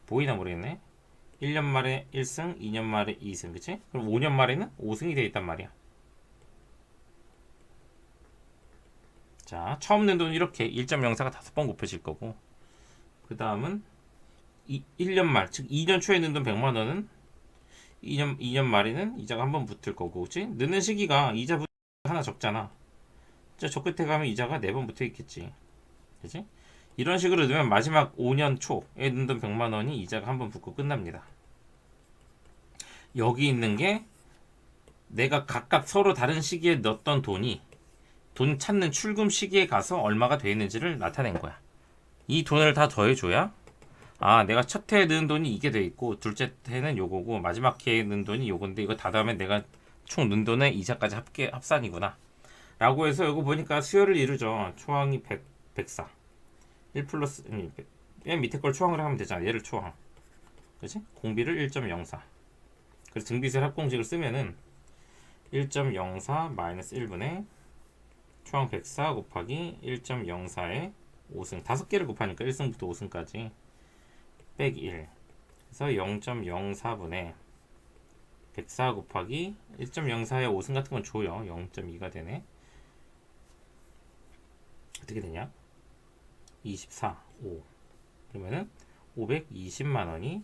Speaker 1: 보이나 모르겠네. 1년 말에 1승, 2년 말에 2승, 그치? 그럼 5년 말에는 5승이 되어 있단 말이야. 자, 처음 낸 돈은 이렇게 1.04가 5번 곱해질 거고, 그 다음은 1년 말, 즉 2년 초에 넣은 돈 100만 원은 2년 말에는 이자가 한 번 붙을 거고, 그치? 넣는 시기가 이자 하나 적잖아. 저 끝에 가면 이자가 4번 붙어 있겠지. 그치? 이런 식으로 넣으면 마지막 5년 초에 넣은 돈 100만 원이 이자가 한 번 붙고 끝납니다. 여기 있는 게 내가 각각 서로 다른 시기에 넣었던 돈이 돈 찾는 출금 시기에 가서 얼마가 되어 있는지를 나타낸 거야. 이 돈을 다 더해줘야 내가 첫 해에 넣은 돈이 이게 돼 있고 둘째 해는 요거고 마지막 해에 넣은 돈이 요건데 이거 다 더하면 내가 총 넣은 돈의 이자까지 합산이구나 라고 해서 이거 보니까 수열을 이루죠. 초항이 104 1 플러스 맨 밑에 걸 초항으로 하면 되잖아. 얘를 초항, 그치? 공비를 1.04. 그래서 등비세 합공식을 쓰면은 1.04 마이너스 1분의 초항 104 곱하기 1.04에 5승 5개를 곱하니까 1승부터 5승까지 빼기 1. 그래서 0.04분의 104 곱하기 1.04에 5승 같은 건 줘요. 0.2가 되네. 어떻게 되냐? 24, 5. 그러면은 520만 원이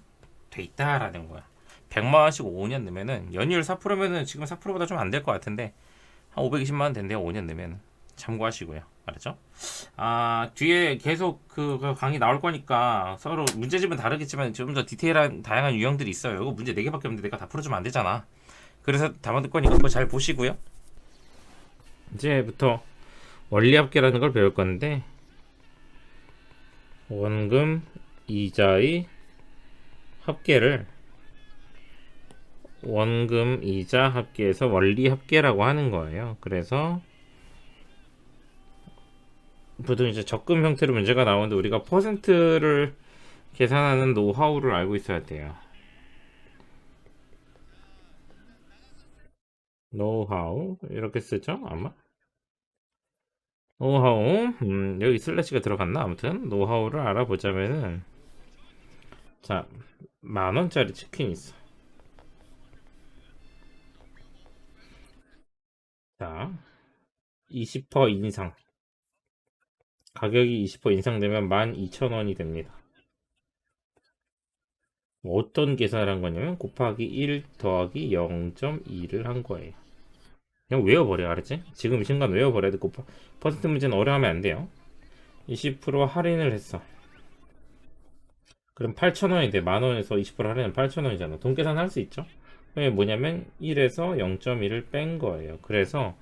Speaker 1: 돼 있다라는 거야. 100만 원씩 5년 넣으면은 연이율 4%면은 지금 4%보다 좀 안 될 것 같은데 한 520만 원 된대요. 5년 넣으면 참고하시고요. 알았죠? 아 뒤에 계속 그 강의 나올 거니까 서로 문제집은 다르겠지만 좀 더 디테일한 다양한 유형들이 있어요. 이거 문제 4개밖에 없는데 내가 다 풀어주면 안 되잖아. 그래서 담아둘 거니까 그거 잘 보시고요. 이제부터 원리합계라는 걸 배울 건데 원금 이자의 합계를 원금 이자 합계에서 원리 합계라고 하는 거예요. 그래서 보통 이제 적금 형태로 문제가 나오는데 우리가 퍼센트를 계산하는 노하우를 알고 있어야 돼요. 노하우 이렇게 쓰죠 아마. 노하우 여기 슬래시가 들어갔나. 아무튼 노하우를 알아보자면은 자 10,000원짜리 치킨 있어. 자 20% 인상, 가격이 20% 인상되면 12,000원이 됩니다. 어떤 계산을 한 거냐면 곱하기 1 더하기 0.2를 한 거예요. 그냥 외워버려. 알았지? 지금 이 순간 외워버려야 돼. 퍼센트 문제는 어려워하면 안 돼요. 20% 할인을 했어. 그럼 8,000원인데 만원에서 20% 할인은 8,000원이잖아. 돈 계산 할 수 있죠? 왜 뭐냐면 1에서 0.1을 뺀 거예요. 그래서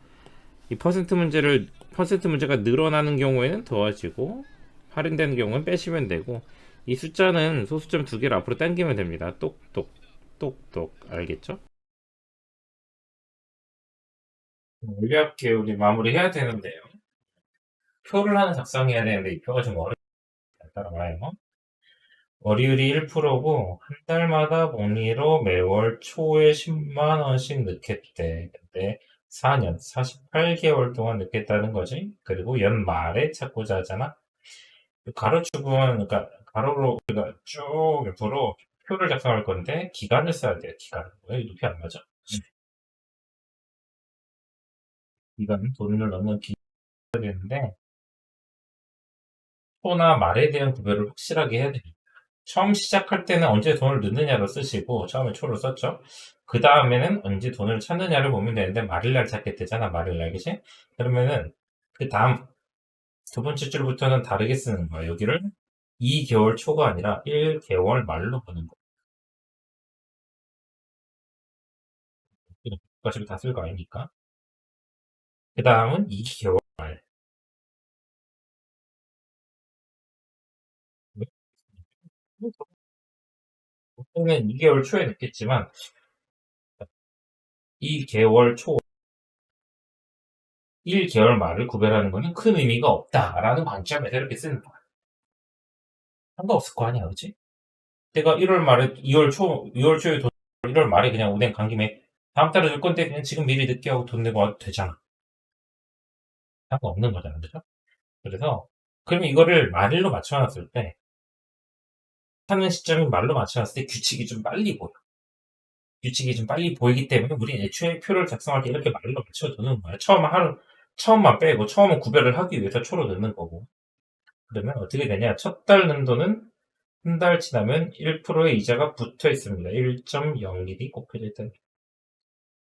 Speaker 1: 이 퍼센트 문제가 늘어나는 경우에는 더하시고 할인되는 경우는 빼시면 되고, 이 숫자는 소수점 2개를 앞으로 당기면 됩니다. 똑똑 똑똑. 알겠죠? 원리합계 우리 마무리해야 되는데요. 표를 하나 작성해야 되는데 이 표가 좀 어렵다. 따라와요. 월요일이 1%고 한 달마다 복리로 매월 초에 10만 원씩 넣겠대. 근데 4년, 48개월 동안 넣겠다는 거지. 그리고 연말에 찾고자 하잖아. 가로축은 그러니까 가로로 우리가 쭉 옆으로 표를 작성할 건데 기간을 써야 돼요. 기간. 왜 높이 안 맞아? 기간, 돈을 넣는 기간이 되는데 초나 말에 대한 구별을 확실하게 해야 돼요. 처음 시작할 때는 언제 돈을 넣느냐로 쓰시고 처음에 초를 썼죠. 그 다음에는 언제 돈을 찾느냐를 보면 되는데 말일날 찾겠대잖아. 말일날. 그치? 그러면은 그 다음 두 번째 줄부터는 다르게 쓰는 거야. 여기를 2개월 초가 아니라 1개월 말로 보는 거야. 이거까지 다 쓸 거 아닙니까? 그 다음은 2개월 말. 보통은 2개월 초에 넣겠지만 2개월 초 1개월 말을 구별하는 거는 큰 의미가 없다라는 관점에서 이렇게 쓰는 거야. 상관없을 거 아니야, 그치? 내가 1월 말에 2월 초에 돈 1월 말에 그냥 은행 간 김에 다음 달에 줄 건데 그냥 지금 미리 늦게 하고 돈 내고 와도 되잖아. 상관없는 거잖아, 그죠? 그래서 그러면 이거를 말일로 맞춰놨을 때 하는 시점이 말로 맞춰놨을 때 규칙이 좀 빨리 보여. 규칙이 좀 빨리 보이기 때문에 우리 애초에 표를 작성할 때 이렇게 말로 맞춰두는 거야. 처음만 빼고 처음은 구별을 하기 위해서 초로 넣는 거고. 그러면 어떻게 되냐? 첫 달 넣은 돈은 한 달 지나면 1%의 이자가 붙어 있습니다. 1.01이 곱해져 있다.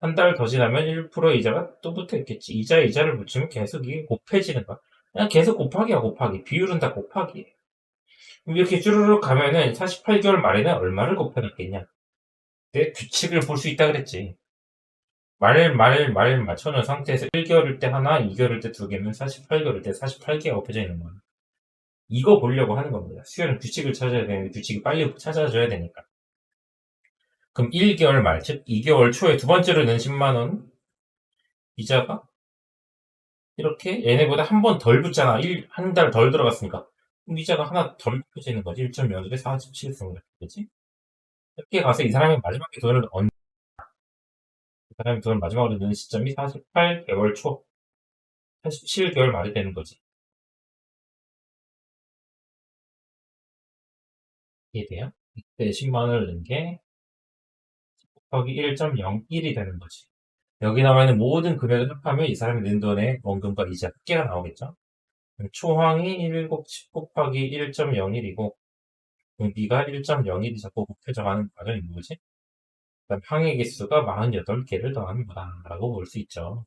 Speaker 1: 한 달 더 지나면 1% 이자가 또 붙어 있겠지. 이자에 이자를 붙이면 계속 이게 곱해지는 거야. 그냥 계속 곱하기야, 곱하기. 비율은 다 곱하기. 이렇게 쭈르륵 가면은 48개월 말에는 얼마를 곱해놨겠냐? 내 규칙을 볼 수 있다 그랬지. 말 맞춰놓은 상태에서 1개월일 때 하나, 2개월일 때 두 개면 48개월일 때 48개가 곱해져 있는 거야. 이거 보려고 하는 겁니다. 수요는 규칙을 찾아야 되는데 규칙이 빨리 찾아줘야 되니까. 그럼 1개월 말, 즉 2개월 초에 두 번째로 는 10만원 이자가 이렇게 얘네보다 한 번 덜 붙잖아. 한 달 덜 들어갔으니까. 그럼 이자가 하나 덜 붙어지는 거지. 1.01에 47승. 그지? 이렇게 가서 이 사람이 마지막에 이 사람이 돈을 마지막으로 넣는 시점이 48개월 초, 87개월 말이 되는 거지. 이해돼요? 이때 10만원을 넣은 게 곱하기 1.01이 되는 거지. 여기 나와 있는 모든 금액을 합하면 이 사람이 낸 돈의 원금과 이자 합계가 나오겠죠? 초항이 7, 10 곱하기 1.01이고 그럼 B가 1.01이 자꾸 곱해져 가는 과정이 뭐지? 그다음 항의 개수가 48개를 더하는 거다라고 볼 수 있죠.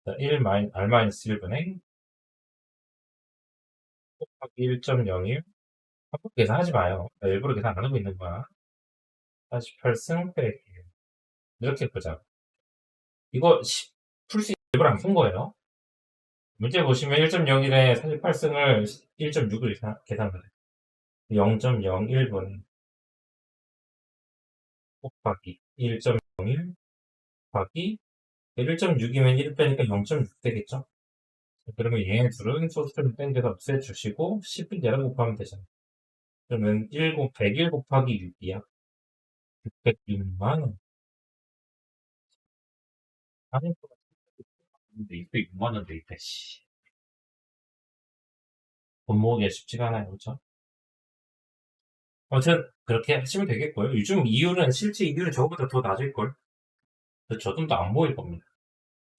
Speaker 1: 1-1분의 곱하기 1.01 한번 계산하지 마요. 나 일부러 계산 안 하고 있는 거야. 48승 빼기 이렇게 보자. 이거 풀 수 일부러 안 푼 거예요. 문제 보시면 1.01에 48승을 1.6을 계산을 해. 0.01분 곱하기 1.01 곱하기 1.6이면 1 빼니까 0.6 되겠죠? 그러면 얘네 둘은 소수를 뺀 데서 없애주시고 10을 내려 곱하면 되잖아. 그러면 100일 곱하기 6이야. 606만 원. 아니, 근데 606만 원 돼 있다, 씨. 돈 모으기가 쉽지가 않아요, 그렇죠? 아무튼 그렇게 하시면 되겠고요. 요즘 이율은 실제 이율은 저보다 더 낮을걸. 저돈 도 안 모일 겁니다.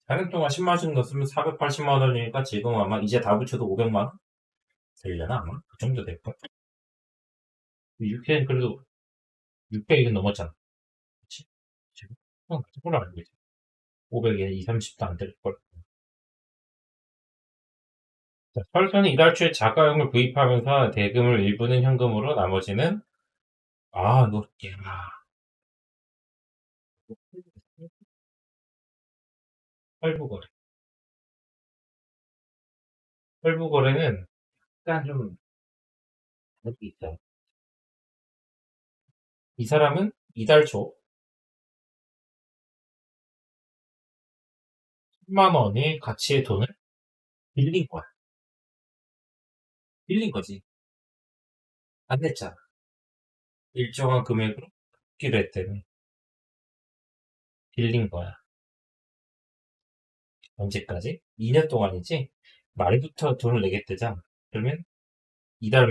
Speaker 1: 4년 동안 10만 원 정도 쓰면 480만 원이니까 지금 아마 이제 다 붙여도 500만 원? 되려나 아마? 그 정도 될걸. 6회는 그래도 600은 넘었잖아. 그치? 지금? 같은 걸로 알고 있어. 500에 2, 30도 안 될걸. 철선이 이달 초에 자가용을 구입하면서 대금을 일부는 현금으로 나머지는 너 할부거래. 할부거래는 약간 좀 다른 게 있어요. 이 사람은 이달 초 10만 원의 가치의 돈을 빌린 거야. 빌린 거지. 안 냈잖아. 일정한 금액으로 갚기로 했더니 빌린 거야. 언제까지? 2년 동안이지? 말부터 돈을 내겠대잖아. 그러면 이달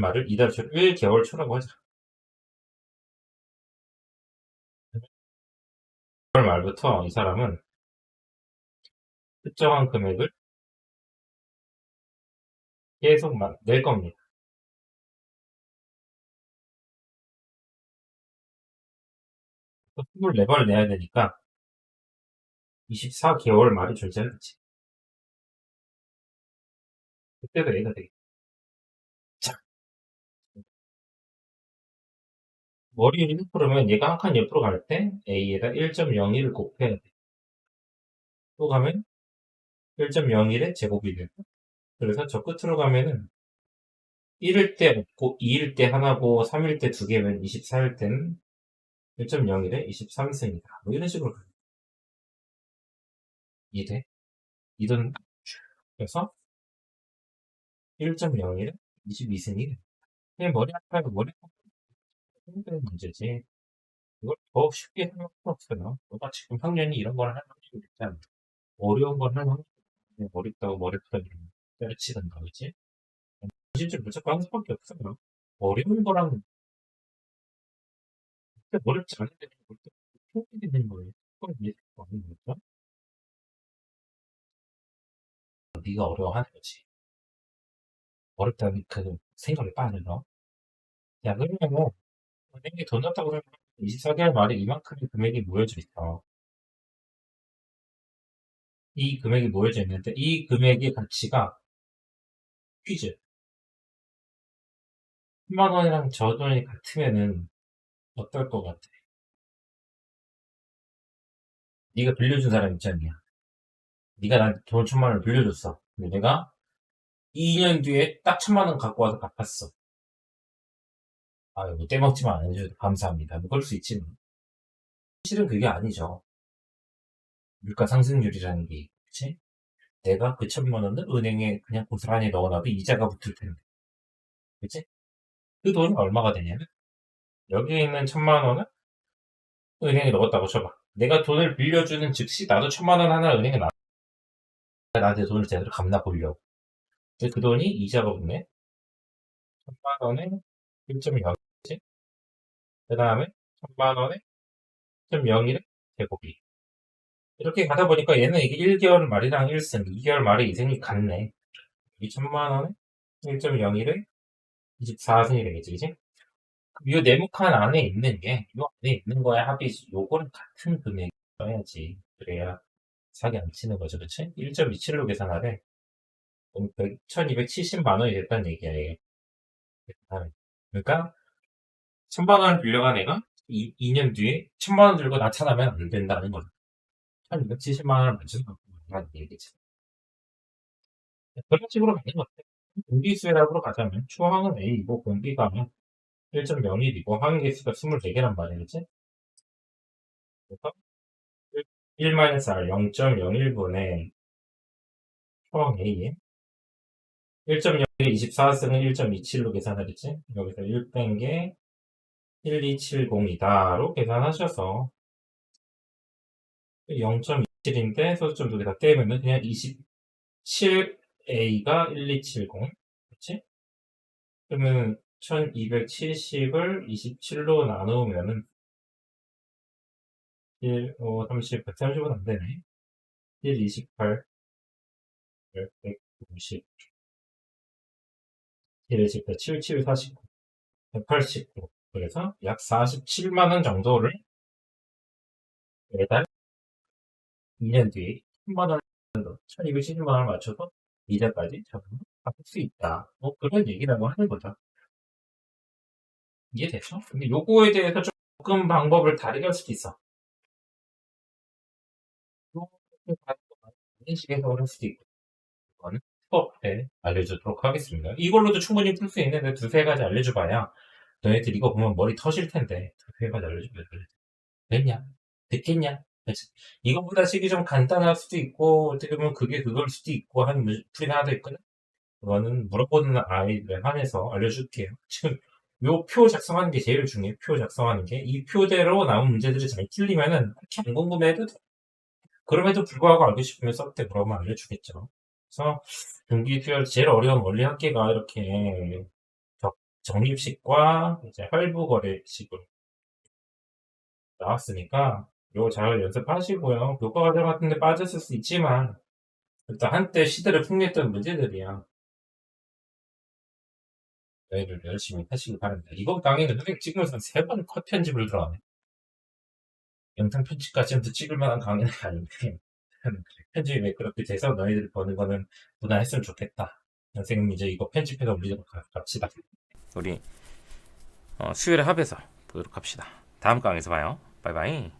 Speaker 1: 초 1개월 초라고 하자. 1월 말부터 이 사람은 특정한 금액을 계속 낼 겁니다. 24번을 내야 되니까 24개월 말이 존재하겠지. 그때도 A가 되겠지. 자, 머리를 1%면 얘가 한 칸 옆으로 갈 때 A에다 1.01을 곱해야 돼. 또 가면 1.01의 제곱이 되고 그래서 저 끝으로 가면은 1일 때 없고 2일 때 하나고 3일 때 두 개면 24일 때는 1.01에 23승이다. 뭐 이런 식으로 가요. 이돼? 이돈 그래서 1.01에 22승이 돼. 그냥 머리 아파도 머리 아파도 되는 문제지. 이걸 더 쉽게 생각할 수 없어요. 너가 지금 학년이 이런 걸 할 확률이 있잖아. 어려운 걸 할 확률이 있잖아. 어렵다고 머리 푸다 이러면 때려치든가, 그치? 진짜 무조건 한 수밖에 없어요. 어려운 거랑 진짜 어렵지 않은데 그렇게 풀게 되는 거예요. 그건 이해가 안 되는 거죠? 네가 어려워하는 거지. 어렵다는 그 생각을 빠져서. 야, 그러면 은행에 돈 넣었다고 하면 24개월 말에 이만큼의 금액이 모여져 있어. 이 금액이 모여져 있는데 이 금액의 가치가 퀴즈. 10만 원이랑 저 돈이 같으면은 어떨 것 같아? 네가 빌려준 사람 입장이야. 네가 나한테 돈 1,000만 원을 빌려줬어. 근데 내가 2년 뒤에 딱 1,000만 원 갖고 와서 갚았어. 뭐 떼먹지만 안 해줘도 감사합니다. 뭐 그럴 수 있지만 실은 그게 아니죠. 물가 상승률이라는 게 있지. 내가 그 1,000만 원을 은행에 그냥 고스란히 넣어놔도 이자가 붙을 텐데, 그치? 그 돈이 얼마가 되냐면 여기에 있는 1,000만 원을 은행에 넣었다고 쳐봐. 내가 돈을 빌려주는 즉시 나도 1,000만 원 하나 은행에 놔. 나한테 돈을 제대로 갚나 보려고. 근데 그 돈이 이자가 붙네. 1,000만 원에 1.0이지. 그 다음에 1,000만 원에 1.01의 제곱이. 이렇게 가다 보니까 얘는 이게 1개월 말이랑 1승, 2개월 말에 2승이 같네. 이 1,000만 원에 1.01에 24승이 되겠지, 그지? 요 네모칸 안에 있는 게, 요 안에 있는 거에 합이 요거랑 같은 금액 써야지. 그래야 사기 안 치는 거죠, 그치? 1.27로 계산하래. 그럼 1270만 원이 됐다는 얘기야, 얘. 그러니까, 1000만 원을 빌려간 애가 2년 뒤에 1000만 원 들고 나타나면 안 된다는 거죠. 1270만 원을 만주는 거라는 얘기지. 그런 식으로 가는 것 같아. 공기수혜락으로 가자면, 초항은 A이고, 공기가 1.01이고, 항의 개수가 24개란 말이겠지? 그래서 1-R 0.01분의 초항 A에 1.01에 24승은 1.27로 계산하겠지? 여기서 1 뺀 게 1270이다로 계산하셔서 0.27인데 소수점 두 개 다 떼면은 그냥 27A가 1270. 그렇지? 그러면 1270을 27로 나누면은 1, 5, 30, 130은 안 되네. 1, 28, 190, 1, 28, 7, 7, 49, 189. 그래서 약 47만 원 정도를 매달 2년 뒤에 10만 원, 1270만 원을 맞춰서 이자까지 잡으면 갚을 수 있다. 뭐 그런 얘기라고 하는 거죠. 이해되죠? 근데 요거에 대해서 조금 방법을 다르게 할 수도 있어. 이런 식의 해석을 할 수도 있고, 이거는 수업 때 알려주도록 하겠습니다. 이걸로도 충분히 풀 수 있는데 두세 가지 알려줘봐야 너희들 이거 보면 머리 터질 텐데 두세 가지 알려주면 됐냐? 됐겠냐? 그치? 이거보다 식이 좀 간단할 수도 있고 어떻게 보면 그게 그걸 수도 있고 하는 풀이 하나 더 있거든? 그거는 물어보는 아이들에 한해서 알려줄게요. 지금 요 표 작성하는 게 제일 중요해요. 표 작성하는 게. 이 표대로 나온 문제들이 잘 틀리면은 그렇게 안 궁금해도 돼. 그럼에도 불구하고 알고 싶으면 수업 때 물어보면 알려주겠죠. 그래서 분기 수열 제일 어려운 원리 합계가 이렇게 적립식과 이제 할부거래식으로 나왔으니까 이거 잘 연습하시고요. 교과 과정 같은 데 빠졌을 수 있지만 일단 한때 시대를 풍미했던 문제들이야. 저희를 열심히 하시기 바랍니다. 이번 강의는 선생님 찍으면서 3번 컷 편집을 들어가네. 영상 편집까지는 더 찍을 만한 강의는 아닌데 편집이 왜 그렇게 돼서 너희들 보는 거는 무난했으면 좋겠다. 선생님 이제 이거 편집해서 올리도록 합시다. 우리 수요일에 합해서 보도록 합시다. 다음 강의에서 봐요. 바이바이.